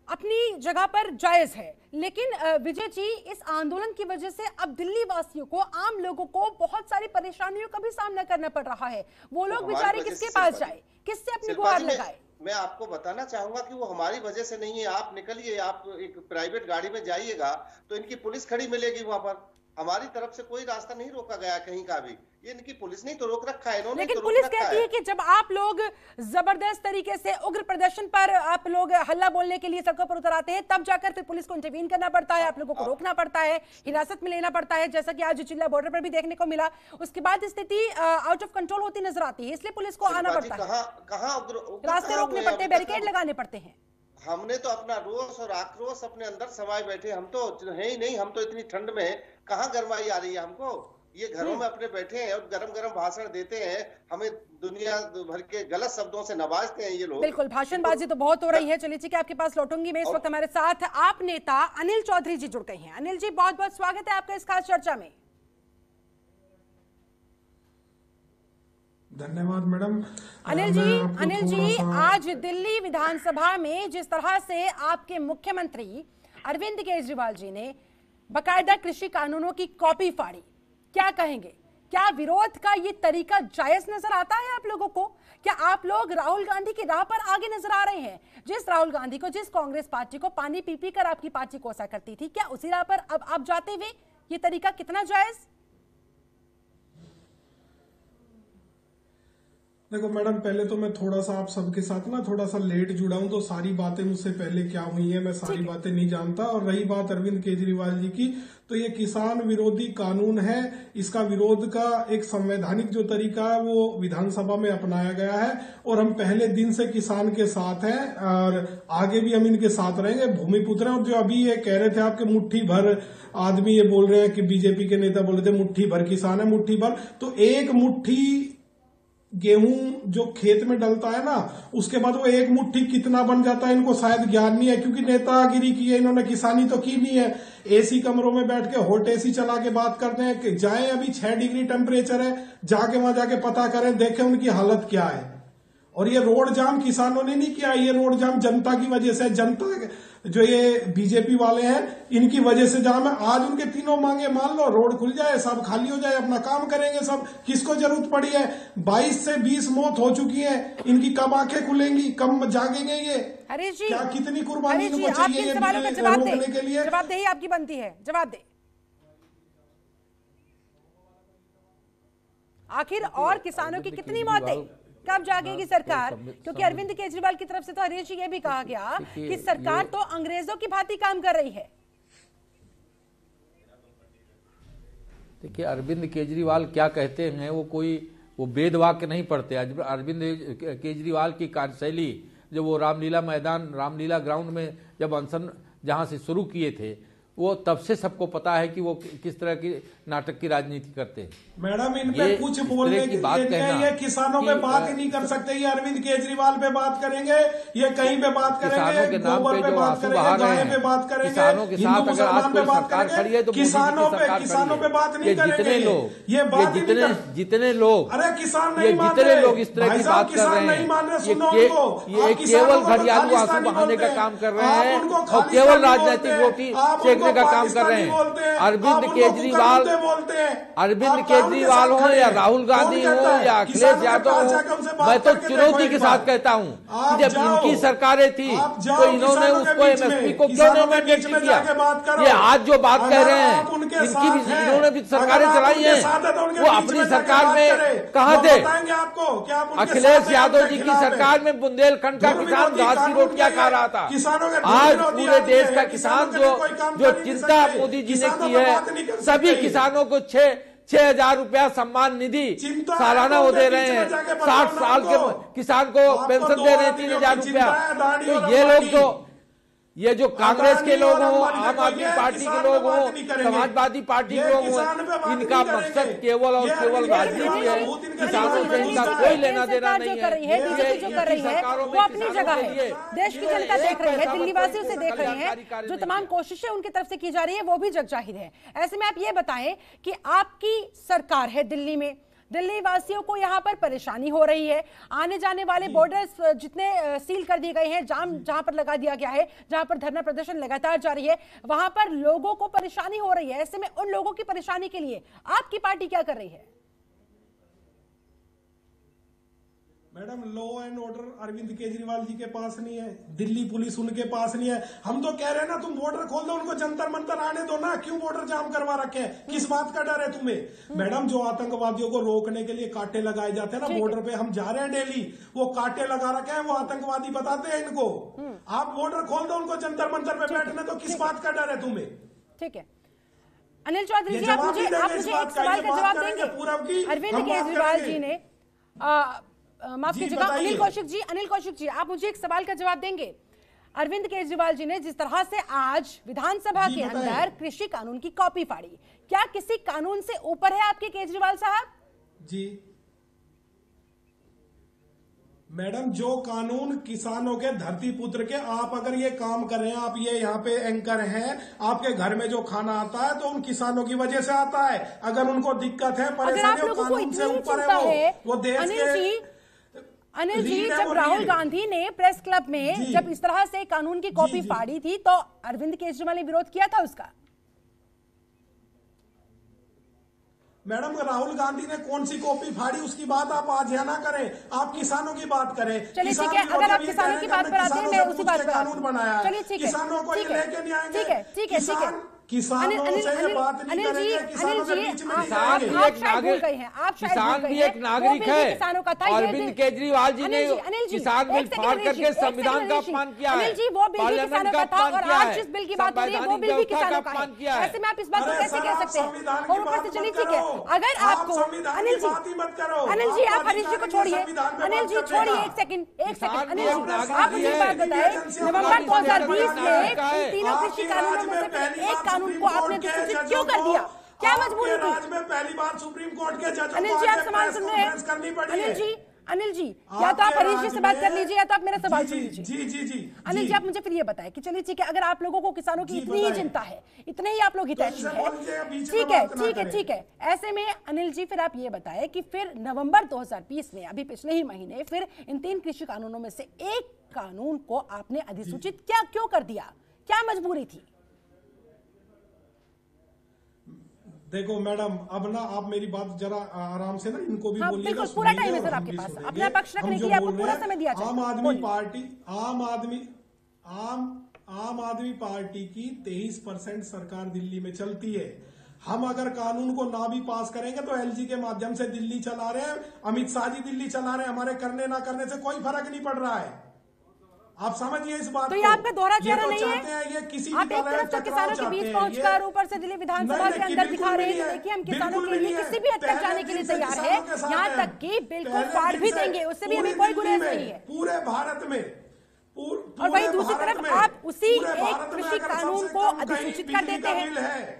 अपनी जगह पर जायज है, लेकिन विजय जी, इस आंदोलन की वजह से अब दिल्ली वासियों को, आम लोगों को बहुत सारी परेशानियों का भी सामना करना पड़ रहा है। वो लोग बेचारे किसके पास जाए, किससे अपनी गुहार लगाए? मैं आपको बताना चाहूंगा कि वो हमारी वजह से नहीं है। आप निकलिए, आप एक प्राइवेट गाड़ी में जाइएगा तो इनकी पुलिस खड़ी मिलेगी वहां पर। हमारी तरफ से कोई रास्ता नहीं रोका गया कहीं का भी, ये इनकी पुलिस नहीं तो रोक रखा है इन्होंने। लेकिन पुलिस कहती है कि जब आप लोग जबरदस्त तरीके से उग्र प्रदर्शन पर आप लोग हल्ला बोलने के लिए सड़कों पर उतर आते हैं, तब जाकर फिर पुलिस को इंटरवीन करना पड़ता है, आप लोगों को रोकना पड़ता है, हिरासत में लेना पड़ता है, जैसा कि आज चिल्ला बॉर्डर पर भी देखने को मिला। उसके बाद स्थिति आउट ऑफ कंट्रोल होती नजर आती है, इसलिए पुलिस को आना पड़ता है, रास्ते रोकने पड़ते हैं, बैरिकेड लगाने पड़ते हैं। हमने तो अपना रोष और आक्रोश अपने अंदर समाये बैठे, हम तो है ही नहीं। हम तो इतनी ठंड में कहाँ गरमाई आ रही है हमको। ये घरों में अपने बैठे हैं और गरम गरम भाषण देते हैं, हमें दुनिया भर के गलत शब्दों से नवाजते हैं ये लोग। बिल्कुल, भाषणबाजी तो बहुत हो रही है। चलिए ठीक है, आपके पास लौटूंगी मैं। इस वक्त हमारे साथ आप नेता अनिल चौधरी जी जुड़ गए हैं। अनिल जी, बहुत बहुत स्वागत है आपका इस खास चर्चा में। धन्यवाद मैडम। अनिल जी, आज दिल्ली विधानसभा में जिस तरह से आपके मुख्यमंत्री अरविंद केजरीवाल जी ने बकायदा कृषि कानूनों की कॉपी फाड़ी, क्या कहेंगे? क्या विरोध का ये तरीका जायज नजर आता है आप लोगों को? क्या आप लोग राहुल गांधी की राह पर आगे नजर आ रहे हैं? जिस राहुल गांधी को, जिस कांग्रेस पार्टी को पानी पी पी कर आपकी पार्टी कोसा करती थी, क्या उसी राह पर अब आप जाते हुए ये तरीका कितना जायज? देखो मैडम, पहले तो मैं थोड़ा सा आप सबके साथ ना थोड़ा सा लेट जुड़ा हूं, तो सारी बातें मुझसे पहले क्या हुई हैं मैं सारी बातें नहीं जानता। और रही बात अरविंद केजरीवाल जी की, तो ये किसान विरोधी कानून है। इसका विरोध का एक संवैधानिक जो तरीका है वो विधानसभा में अपनाया गया है और हम पहले दिन से किसान के साथ हैं और आगे भी हम इनके साथ रहेंगे। भूमिपुत्र हैं। और जो अभी ये कह रहे थे आपके मुट्ठी भर आदमी ये बोल रहे हैं कि बीजेपी के नेता बोल रहे थे मुट्ठी भर किसान है, मुट्ठी भर, तो एक मुट्ठी गेहूं जो खेत में डलता है ना, उसके बाद वो एक मुट्ठी कितना बन जाता है इनको शायद ज्ञान नहीं है, क्योंकि नेतागिरी की है इन्होंने, किसानी तो की नहीं है। एसी कमरों में बैठ के हॉट एसी चला के बात करते हैं कि जाएं, अभी 6 डिग्री टेम्परेचर है, जाके वहां जाके पता करें, देखें उनकी हालत क्या है। और ये रोड जाम किसानों ने नहीं किया, ये रोड जाम जनता की वजह से, जनता जो ये बीजेपी वाले हैं इनकी वजह से जाम है। आज उनके तीनों मांगे मान लो, रोड खुल जाए, सब खाली हो जाए, अपना काम करेंगे सब, किसको जरूरत पड़ी है? 22 से 20 मौत हो चुकी है, इनकी कब आंखें खुलेंगी, कब जागेंगे ये? हरीश जी, क्या कितनी कुर्बानी इनको चाहिए रोकने के लिए? जवाबदेही आपकी बनती है, जवाब दे। आखिर और किसानों की कितनी मौतें, कब जागेगी सरकार? क्योंकि अरविंद केजरीवाल की तरफ से तो हरीश जी ये भी कहा गया कि सरकार तो अंग्रेजों की भांति काम कर रही है। देखिए, अरविंद केजरीवाल क्या कहते हैं, वो वेद वाक्य नहीं पढ़ते। अरविंद केजरीवाल की कार्यशैली, जब वो रामलीला मैदान, रामलीला ग्राउंड में जब अनशन जहां से शुरू किए थे, वो तब से सबको पता है कि वो किस तरह की नाटक की राजनीति करते हैं। मैडम, इन पे कुछ बोलने की बात कहना, ये किसानों पे बात ही नहीं कर सकते। ये अरविंद केजरीवाल पे बात करेंगे, ये कहीं पे बात करेंगे, गोबर पे बात करेंगे, गाय पे बात करेंगे, किसानों के साथ अगर आज कोई सरकार खड़ी है तो किसानों पे बात नहीं करेंगे। जितने लोग, अरे किसान ये जितने लोग इस तरह की बात कर रहे हैं, ये केवल घड़ियालू आंसू बहाने का काम कर रहे हैं और केवल राजनीतिक रोटी सेकने का काम कर रहे हैं। अरविंद केजरीवाल हो या राहुल गांधी हो या अखिलेश यादव हो, मैं तो चुनौती के साथ कहता हूं कि जब इनकी सरकारें थी तो इन्होंने उसको एमएसपी को क्यों नहीं मैंडेट किया? ये आज जो बात कह रहे हैं, इनकी भी इन्होंने भी सरकारें चलाई हैं, वो अपनी सरकार में कहां थे? अखिलेश यादव जी की सरकार में बुंदेलखंड का किसान घास की रोटियां खा रहा था। आज पूरे देश का किसान जो चिंता मोदी जी ने की है, सभी किसानों को 6,000 रुपया सम्मान निधि सालाना वो दे रहे हैं, 60 साल के किसान को पेंशन दे रहे हैं 3,000 रुपया। तो ये लोग तो ये जो कांग्रेस के लोग हों, आम आदमी पार्टी के लोग हों, समाजवादी पार्टी के लोग हों, इनका मकसद केवल और केवल राजनीति है। किसानों से इनका कोई लेना देना नहीं है। जो कर रही है वो अपनी जगह है, देश की जनता देख रही है, दिल्ली वासियों से देख रहे हैं, जो तमाम कोशिशें उनकी तरफ से की जा रही है वो भी जग जाहिर है। ऐसे में आप ये बताएं कि आपकी सरकार है दिल्ली में, दिल्ली वासियों को यहाँ पर परेशानी हो रही है, आने जाने वाले बॉर्डर्स जितने सील कर दिए गए हैं, जाम जहां पर लगा दिया गया है, जहां पर धरना प्रदर्शन लगातार जारी है, वहां पर लोगों को परेशानी हो रही है। ऐसे में उन लोगों की परेशानी के लिए आपकी पार्टी क्या कर रही है? Madam, law and order Arvind Kejriwal ji के पास नहीं है, दिल्ली पुलिस उनके पास नहीं है। हम तो कह रहे हैं ना, तुम बॉर्डर खोल दो, उनको जंतर मंतर आने दो ना, क्यों बॉर्डर जाम करवा रखे हैं? किस बात का डर है तुम्हें? मैडम, जो आतंकवादियों को रोकने के लिए कांटे लगाए जाते हैं ना बॉर्डर पे, हम जा रहे हैं डेली, वो कांटे लगा रखे हैं, वो आतंकवादी बताते हैं इनको। आप बॉर्डर खोल दो, उनको जंतर मंतर पे बैठने दो, किस बात का डर है तुम्हें? ठीक है अनिल चौधरी जी, आप मुझे एक सवाल का जवाब देंगे? अरविंद केजरीवाल जी ने माफ कीजिएगा, अनिल कौशिक जी आप मुझे एक सवाल का जवाब देंगे? अरविंद केजरीवाल जी ने जिस तरह से आज विधानसभा के अंदर कृषि कानून की कॉपी फाड़ी, क्या किसी कानून से ऊपर है आपके केजरीवाल साहब? जी मैडम, जो कानून किसानों के धरती पुत्र के, आप अगर ये काम कर रहे हैं, आप ये यहाँ पे एंकर हैं, आपके घर में जो खाना आता है तो उन किसानों की वजह से आता है। अगर उनको दिक्कत है, परेशानी, कानून से ऊपर है वो देश के। अनिल जी, जब राहुल गांधी ने प्रेस क्लब में जब इस तरह से कानून की कॉपी फाड़ी थी तो अरविंद केजरीवाल ने विरोध किया था उसका? मैडम, राहुल गांधी ने कौन सी कॉपी फाड़ी उसकी बात आप आज यहाँ ना करें, आप किसानों की बात करें। चलिए ठीक है, अगर आप किसानों की बात पर आते हैं, मैं उसी बात पर कानून बनाया है। चलिए ठीक है, किसानों को ये लेके नहीं आएंगे। ठीक है किसानों से ये बात नहीं करेंगे, किसानों के बीच में नहीं आएंगे। आप शायद भूल गए हैं, किसान भी एक नागरिक है। किसानों का था। अरविंद केजरीवाल जी ने किसान बिल फाड़ करके संविधान का अपमान किया है, अनिल जी, वो बिल भी किसानों का था और आज जिस बिल की बात हो रही है वो बिल भी किसानों का है। ऐसे में आप इस बात को कैसे कह सकते हैं? और ऊपर से चलिए ठीक है, अगर आपको अनिल जी आप हरीश जी को छोड़िए, अनिल जी छोड़िए, एक सेकंड अनिल जी, आप मुझे बात बताएं, नवंबर 2020 में तीनों कृषि कानूनों में से एक कानून को आपने अधिसूचित क्यों कर दिया? क्या मजबूरी थी? राज्य में पहली बार सुप्रीम कोर्ट के जजों अनिल जी, आप सवाल सुन रहे हैं? अनिल जी या तो आप हरीश जी से बात कर लीजिए या तो आप मेरा सवाल सुन लीजिए। जी अनिल जी, आप मुझे फिर ये बताएं कि चलिए ठीक है, अगर आप लोगों को किसानों की इतनी ही चिंता है, इतने ही आप लोग हितैषी हैं, ठीक है, ऐसे में अनिल जी फिर आप ये बताएं कि फिर नवंबर 2020 में, अभी पिछले ही महीने, फिर इन 3 कृषि कानूनों में से एक कानून को आपने अधिसूचित क्यों कर दिया? क्या मजबूरी थी? देखो मैडम, अब ना आप मेरी बात जरा आराम से ना इनको भी बोलिए। बिल्कुल, पूरा टाइम है सर आपके पास, अपना पक्ष रखने के लिए आपको पूरा समय दिया जाए। आम आदमी पार्टी की 23% सरकार दिल्ली में चलती है। हम अगर कानून को ना भी पास करेंगे तो एलजी के माध्यम से दिल्ली चला रहे हैं, अमित शाह जी दिल्ली चला रहे हैं, हमारे करने ना करने से कोई फर्क नहीं पड़ रहा है। आप समझिए इस बात तो ये आपका दोहरा चेहरा नहीं है? ये किसी आप एक तरफ तो किसानों के बीच पहुंचकर ऊपर से दिल्ली विधानसभा के अंदर दिखा रहे हैं, देखिए हम किसानों के लिए किसी भी हद तक जाने के लिए तैयार है, यहाँ तक कि बिल को फाड़ भी देंगे, उससे भी हमें कोई गुरेज नहीं है। पूरे भारत में और वहीं दूसरी तरफ आप उसी एक कृषि कानून को अधिसूचित कर देते हैं।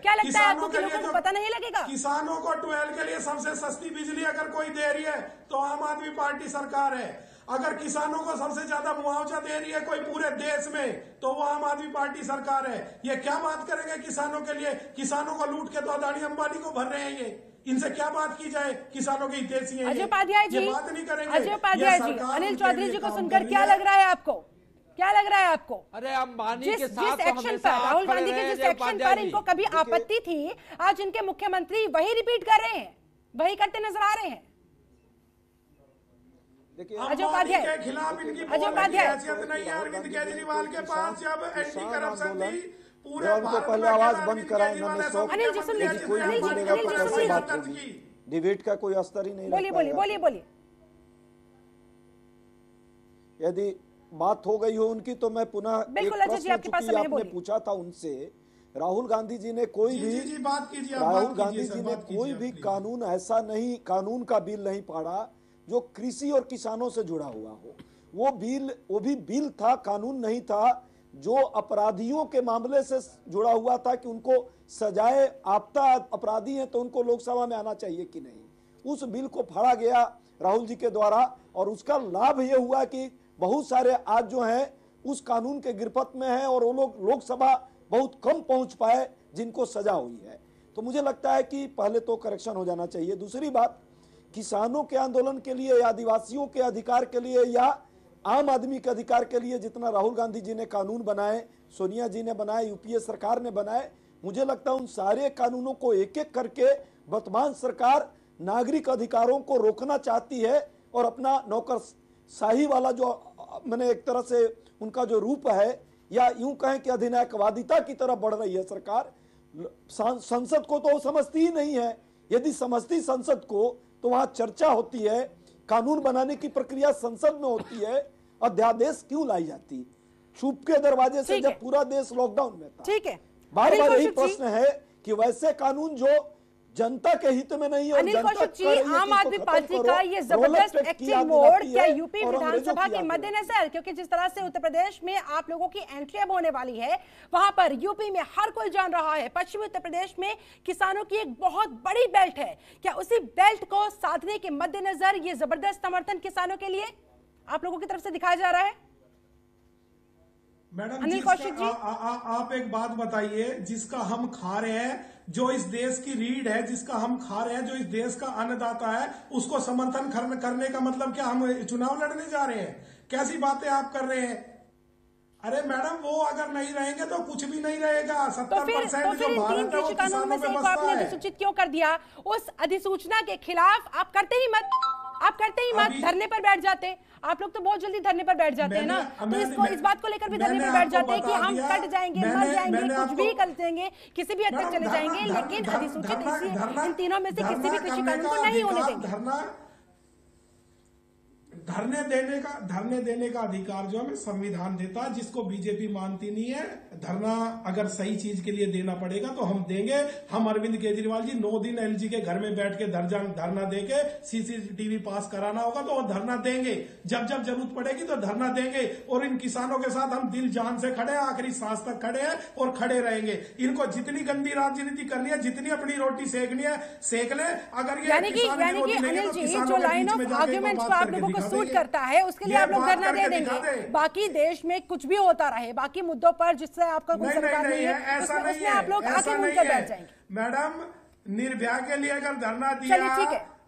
क्या लगता है आपको कि लोगों को पता नहीं लगेगा? किसानों को 12 के लिए सबसे सस्ती बिजली अगर कोई दे रही है तो आम आदमी पार्टी सरकार है। अगर किसानों को सबसे ज्यादा मुआवजा दे रही है कोई पूरे देश में तो वो आम आदमी पार्टी सरकार है। ये क्या बात करेंगे किसानों के लिए? किसानों को लूट के तो अदानी अंबानी को भर रहे हैं ये, इनसे क्या बात की जाए? किसानों के हितैषी हैं अजय उपाध्याय जी, बात नहीं करेंगे। अजय उपाध्याय जी, अनिल चौधरी जी को सुनकर क्या लग रहा है आपको? क्या लग रहा है आपको? अरे अंबानी के साथ जिस एक्शन पर, राहुल गांधी के जिस एक्शन पर इनको कभी आपत्ति थी, आज इनके मुख्यमंत्री वही रिपीट कर रहे हैं, वही करते नजर आ रहे हैं। अजय उपाध्याय के खिलाफ इनकी हैसियत नहीं है अरविंद केजरीवाल के पास। जब एंटी करप्शन थी पूरे उनको पहले आवाज बंद कराएं, अनिल जी सुन लीजिए, कोई नहीं बोलेगा तो कैसे बात होगी? डिबेट का कोई अस्तर ही नहीं। बोलिए। यदि बात हो गई हो उनकी तो मैं पुनः एक प्रश्न, चूंकि आपने पूछा था उनसे, राहुल गांधी जी ने कोई भी कानून ऐसा नहीं, कानून का बिल नहीं फाड़ा जो कृषि और किसानों से जुड़ा हुआ हो। वो भी बिल था, कानून नहीं था जो अपराधियों के मामले से जुड़ा हुआ था कि उनको सजाए याफ्ता अपराधी हैं तो उनको लोकसभा में आना चाहिए कि नहीं, उस बिल को फाड़ा गया राहुल जी के द्वारा। और उसका लाभ ये हुआ कि बहुत सारे आज जो हैं उस कानून के गिरफ्त में हैं और वो लोग लोकसभा बहुत कम पहुंच पाए जिनको सजा हुई है। तो मुझे लगता है कि पहले तो करेक्शन हो जाना चाहिए। दूसरी बात, किसानों के आंदोलन के लिए या आदिवासियों के अधिकार के लिए या आम आदमी के अधिकार के लिए जितना राहुल गांधी जी ने कानून बनाए, सोनिया जी ने बनाए, यूपीए सरकार ने बनाए, मुझे लगता है उन सारे कानूनों को एक एक करके वर्तमान सरकार नागरिक अधिकारों को रोकना चाहती है और अपना नौकरशाही वाला जो मैंने एक तरह से उनका जो रूप है या यूं कहें कि अधिनायकवादिता की तरफ बढ़ रही है सरकार। संसद को तो समझती ही नहीं है। यदि समझती संसद को तो वहां चर्चा होती है, कानून बनाने की प्रक्रिया संसद में होती है, अध्यादेश क्यों लाई जाती छुप के दरवाजे से जब पूरा देश लॉकडाउन में था। ठीक है, बार बार यही प्रश्न है कि वैसे कानून जो जनता के हित में नहीं है। अनिल कौशिक जी, आम आदमी पार्टी का ये जबरदस्त एक्टिव मोड क्या यूपी विधानसभा के मद्देनजर, क्योंकि जिस तरह से उत्तर प्रदेश में आप लोगों की एंट्री अब होने वाली है, वहां पर यूपी में हर कोई जान रहा है पश्चिमी उत्तर प्रदेश में किसानों की एक बहुत बड़ी बेल्ट है, क्या उसी बेल्ट को साधने के मद्देनजर ये जबरदस्त समर्थन किसानों के लिए आप लोगों की तरफ से दिखाया जा रहा है? मैडम अनिल कौशिक जी, आप एक बात बताइए, जिसका हम खा रहे हैं, जो इस देश की रीढ़ है, जिसका हम खा रहे हैं, जो इस देश का अन्नदाता है, उसको समर्थन करने का मतलब क्या हम चुनाव लड़ने जा रहे हैं? कैसी बातें आप कर रहे हैं? अरे मैडम, वो अगर नहीं रहेंगे तो कुछ भी नहीं रहेगा। 70% जो भारत है वो किसानों पे बसता आपने अधिसूचित क्यों कर दिया? उस अधिसूचना के खिलाफ आप करते ही मत धरने पर बैठ जाते। आप लोग तो बहुत जल्दी धरने पर बैठ जाते हैं ना, तो इस बात को लेकर भी धरने पर बैठ जाते हैं कि हम कट जाएंगे, मर जाएंगे, कुछ भी कर देंगे, किसी भी हद तक चले जाएंगे, लेकिन अधिसूचित इन तीनों में से किसी भी कृषि कानून को नहीं होने देंगे। धरने देने का अधिकार जो हमें संविधान देता है, जिसको बीजेपी मानती नहीं है। धरना अगर सही चीज के लिए देना पड़ेगा तो हम देंगे। हम अरविंद केजरीवाल जी 9 दिन एलजी के घर में बैठ के धरना देके सीसीटीवी पास कराना होगा तो वो धरना देंगे। जब जरूरत पड़ेगी तो धरना देंगे। और इन किसानों के साथ हम दिल जान से खड़े हैं, आखिरी सांस तक खड़े हैं और खड़े रहेंगे। इनको जितनी गंदी राजनीति करनी है, जितनी अपनी रोटी सेकनी है सेक ले। अगर ये यानी कि अनिल जी, जो लाइन ऑफ आर्ग्यूमेंट्स को आप लोगों को सूट करता है उसके लिए आप लोग धरना दे देंगे। बाकी देश में कुछ भी होता रहे, बाकी मुद्दों पर जिससे आपका कोई सरकार नहीं है, उसमें आप लोग आके मुड़कर बैठ जाएंगे। मैडम, निर्भया के लिए अगर धरना दिया,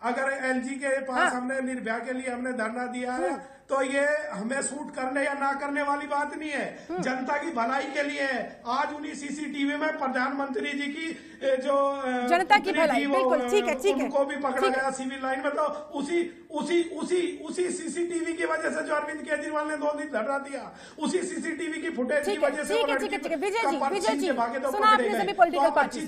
अगर एलजी के पास हमने निर्भया के लिए हमने धरना दिया है तो ये हमें सूट करने या ना करने वाली बात नहीं है, जनता की भलाई के लिए है। आज उन्हीं सीसीटीवी में प्रधानमंत्री जी की जो जनता की भलाई, बिल्कुल ठीक है, उनको भी पकड़ा गया सिविल लाइन में। तो उसी सीसीटीवी की वजह से जो अरविंद केजरीवाल ने 2 दिन धरना दिया, उसी सीसीटीवी की फुटेज की वजह से विजय जी सुना आपने सभी पॉलिटिकल पार्टी,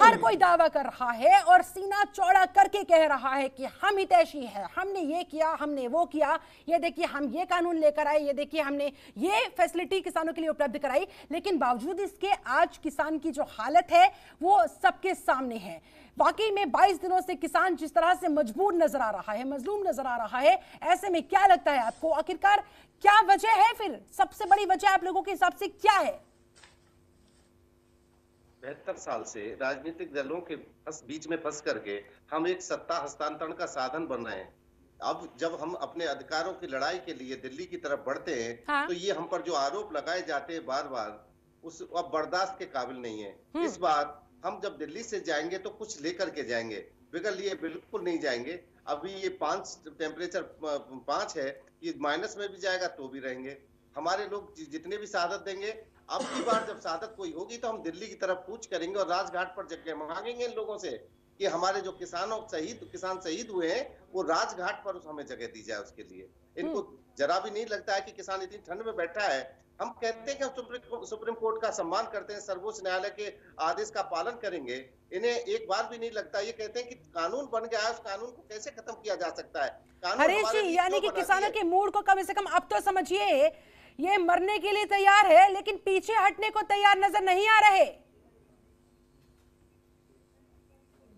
हर कोई दावा कर रहा है और सीना चौड़ा करके कह रहा है कि हम हितैषी है, हमने ये किया, हमने वो किया, ये देखिए हम ये कानून लेकर आए, ये देखिए हमने ये फैसिलिटी किसानों के लिए उपलब्ध कराई। लेकिन बावजूद इसके आज किसान की जो हालत है वो सबके सामने है। वाकई में 22 दिनों से किसान जिस तरह से मजबूर नजर आ रहा है, मजलूम नजर आ रहा है, ऐसे में क्या लगता है आपको आखिरकार क्या वजह है? फिर सबसे बड़ी वजह आप लोगों के हिसाब से क्या है? 72 साल से राजनीतिक दलों के बीच में फंस करके हम एक सत्ता हस्तांतरण का साधन बन रहे हैं। अब जब हम अपने अधिकारों की लड़ाई के लिए दिल्ली की तरफ बढ़ते हैं तो ये हम पर जो आरोप लगाए जाते हैं बार बार, उस अब बर्दाश्त के काबिल नहीं है। इस बार हम जब दिल्ली से जाएंगे तो कुछ लेकर के जाएंगे, बगैर लिए बिल्कुल नहीं जाएंगे। अभी ये 5 टेम्परेचर 5 है, ये माइनस में भी जाएगा तो भी रहेंगे। हमारे लोग जितने भी शहादत देंगे, अब की बार जब शहादत कोई होगी तो हम दिल्ली की तरफ कूच करेंगे और राजघाट पर जगह मांगेंगे इन लोगों से कि हमारे जो किसान शहीद हुए हैं वो राजघाट पर हमें जगह दी जाए। उसके लिए इनको जरा भी नहीं लगता है कि किसान इतनी ठंड में बैठा है। हम कहते हैं कि हम सुप्रीम कोर्ट का सम्मान करते हैं, सर्वोच्च न्यायालय के आदेश का पालन करेंगे। इन्हें एक बार भी नहीं लगता, ये कहते हैं कि कानून बन गया है, उस कानून को कैसे खत्म किया जा सकता है। हरीश जी, यानी कि किसानों के मूड को कम से कम अब तो समझिए, ये मरने के लिए तैयार है लेकिन पीछे हटने को तैयार नजर नहीं आ रहे।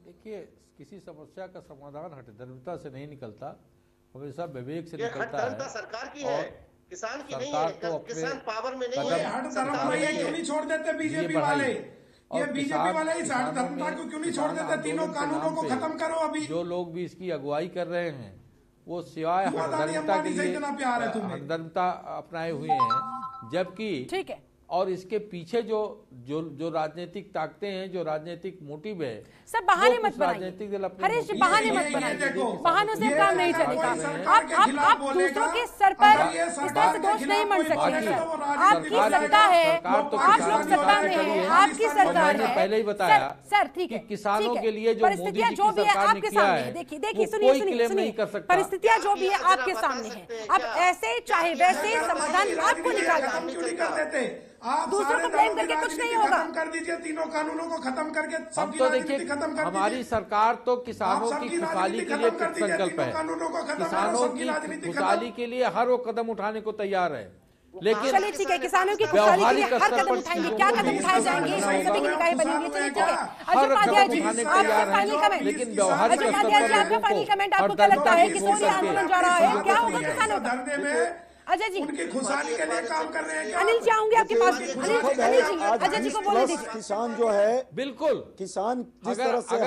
देखिए, किसी समस्या का समाधान हठधर्मिता से नहीं निकलता, हमेशा विवेक से निकलता है। सरकार की है, किसान की नहीं सरकार है, किसान पावर में नहीं है। हट धर्म ये क्यों नहीं छोड़ देते बीजेपी वाले? ये बीजेपी वाले इस हट धर्मता को क्यों नहीं छोड़ देते? तीनों कानूनों को खत्म करो अभी। जो लोग भी इसकी अगुवाई कर रहे हैं वो सिवाय हठधर्मिता के लिए हठधर्मिता अपनाए हुए हैं, जबकि ठीक है, और इसके पीछे जो राजनीतिक ताकतें हैं, जो राजनीतिक मोटिव है, सब बहाने मत राजनीतिक दल बनाइए। हरीश जी बहाने मत बनाइए, बहानों से काम नहीं चलेगा। आप दूसरों के सर पर इस तरह से दोष नहीं मढ़ सकते। आपकी सत्ता है, आप लोग सत्ता में हैं, आपकी सरकार है। पहले ही बताया सर ठीक है, किसानों के लिए जो परिस्थितियां जो भी है आपके सामने है। देखिए सुनिए, परिस्थितियां जो भी है आपके सामने है। अब ऐसे चाहे वैसे समाधान आपको निकालना, दूसरों को ब्लेम करके कुछ नहीं होगा। खत्म कर दीजिए तीनों कानूनों को, खत्म करके अब तो देखिए हमारी सरकार तो किसानों की खुशहाली के लिए संकल्प है, किसानों की खुशहाली के लिए हर वो कदम उठाने को तैयार है। लेकिन चलिए ठीक है, किसानों की खुशहाली के लिए हर कदम उठाएंगे। क्या कदम उठाए जाएंगे सभी की निकाय बनेंगी। चलिए ठीक है, अजय उपाध्याय जी आपका फाइनल कमेंट। लेकिन व्यवहारिक अजय उपाध्याय जी आपका फाइनल कमेंट, आपको क्या लगता है किसों से आंदोलन जा रहा है, क्या होगा किसानों का? अजय जी उनकी खुशहाली के लिए काम कर रहे हैं। अनिल जी आऊंगे आपके पास। अनिल जी अजय जी को बोले दीजिए। किसान जो है, बिल्कुल किसान जिस तरह से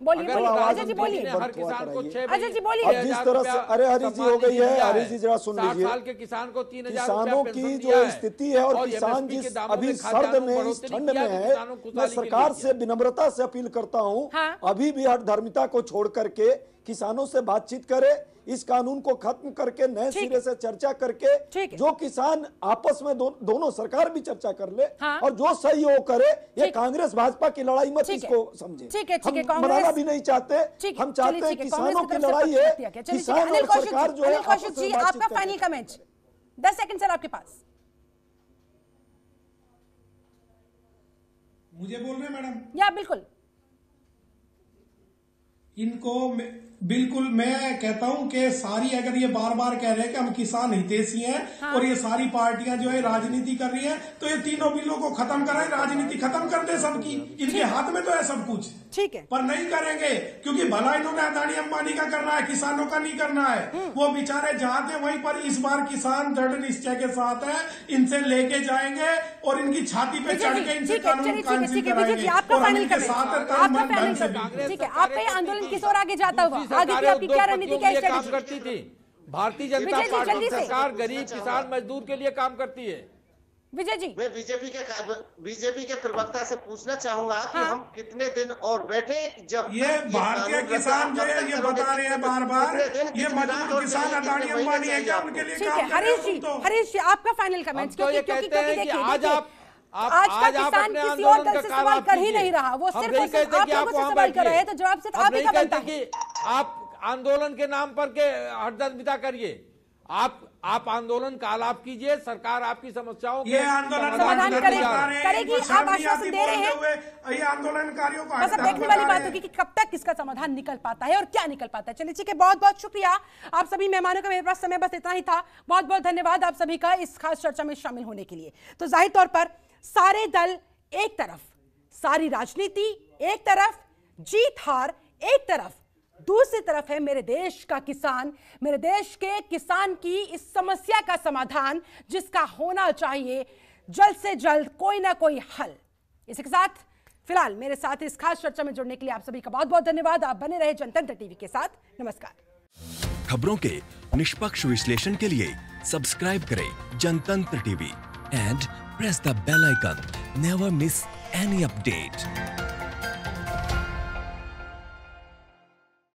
बोलिए अजय जी बोलिए। हर किसान को 6 अजय जी बोलिए। जिस तरह से, अरे हरीश जी हो गई है, हरीश जी जरा सुन लीजिए। 60 साल के किसान को 3000 किसानों की जो स्थिति है और किसान जिस अभी सर्द में, इस ठंड में है, मैं सरकार से विनम्रता से अपील करता हूं, अभी भी हठधर्मिता को छोड़ करके किसानों से बातचीत करे, इस कानून को खत्म करके नए सिरे से चर्चा करके जो किसान आपस में दोनों सरकार भी चर्चा कर ले और जो सही हो करे। ये कांग्रेस भाजपा की लड़ाई मत इसको समझे, हम बनाना भी नहीं चाहते। हम चाहते हैं किसानों की लड़ाई है, किसान और सरकार जो है आपस में बातचीत आपका फाइनल कमेंट 10 सेकंड सर आपके पास। मुझे बोल रहे हैं मैडम? या बिल्कुल, इनको बिल्कुल मैं कहता हूं कि सारी, अगर ये बार बार कह रहे हैं कि हम किसान हितैषी हैं और ये सारी पार्टियां जो है राजनीति कर रही हैं, तो ये तीनों बिलों को खत्म कराएं, राजनीति खत्म कर दे सबकी। इनके हाथ में तो है सब कुछ, ठीक है, पर नहीं करेंगे क्योंकि भला इन्होंने अदानी अंबानी का करना है, किसानों का नहीं करना है। वो बेचारे जहां थे वहीं पर। इस बार किसान दृढ़ निश्चय के साथ है, इनसे लेके जाएंगे और इनकी छाती पे चढ़ के इनसे कानून कानून कराएंगे और हम इनके साथ है। ठीक है, आपका ये आंदोलन किस ओर आगे जाता हुआ? आगे की आपकी क्या रणनीति, क्या काम करती थी? भारतीय जनता पार्टी सरकार गरीब किसान मजदूर के लिए काम करती है। विजय जी, मैं बीजेपी के प्रवक्ता से पूछना चाहूंगा कि हम कितने दिन और बैठे जब ये भारतीय किसान जो है ये बता रहे हैं बार बार, ये मजदूर किसान अदानी अंबानी है क्या उनके लिए काम कर रहे हैं? हरीश जी आपका फाइनल कमेंट। क्योंकि देखिए आज का किसान किसी और दल से सवाल कर ही नहीं रहा, वो सिर्फ आप लोगों से सवाल कर रहे हैं, तो जवाब सिर्फ आप ही का बनता है। आप आंदोलन के नाम पर के हठधर्मिता करिए, आप आंदोलन का आलाप कीजिए, सरकार आपकी समस्याओं ये आंदोलन समाधान करेगी। आप आश्वासन दे रहे हैं, ये आंदोलनकारियों को बस अब देखने वाली बात होगी कि कब तक इसका समाधान निकल पाता है और क्या निकल पाता है। चलिए ठीक है, बहुत बहुत शुक्रिया आप सभी मेहमानों का। मेरे पास समय बस इतना ही था। बहुत बहुत धन्यवाद आप सभी का इस खास चर्चा में शामिल होने के लिए। तो जाहिर तौर पर सारे दल एक तरफ, सारी राजनीति एक तरफ, जीत हार एक तरफ, दूसरी तरफ है मेरे देश का किसान, मेरे देश के किसान की इस समस्या का समाधान जिसका होना चाहिए जल्द से जल्द कोई ना कोई हल। इसी के साथ फिलहाल मेरे साथ इस खास चर्चा में जुड़ने के लिए आप सभी का बहुत बहुत धन्यवाद। आप बने रहे जनतंत्र टीवी के साथ। नमस्कार। खबरों के निष्पक्ष विश्लेषण के लिए सब्सक्राइब करें जनतंत्र TV and press the bell icon. Never miss any update.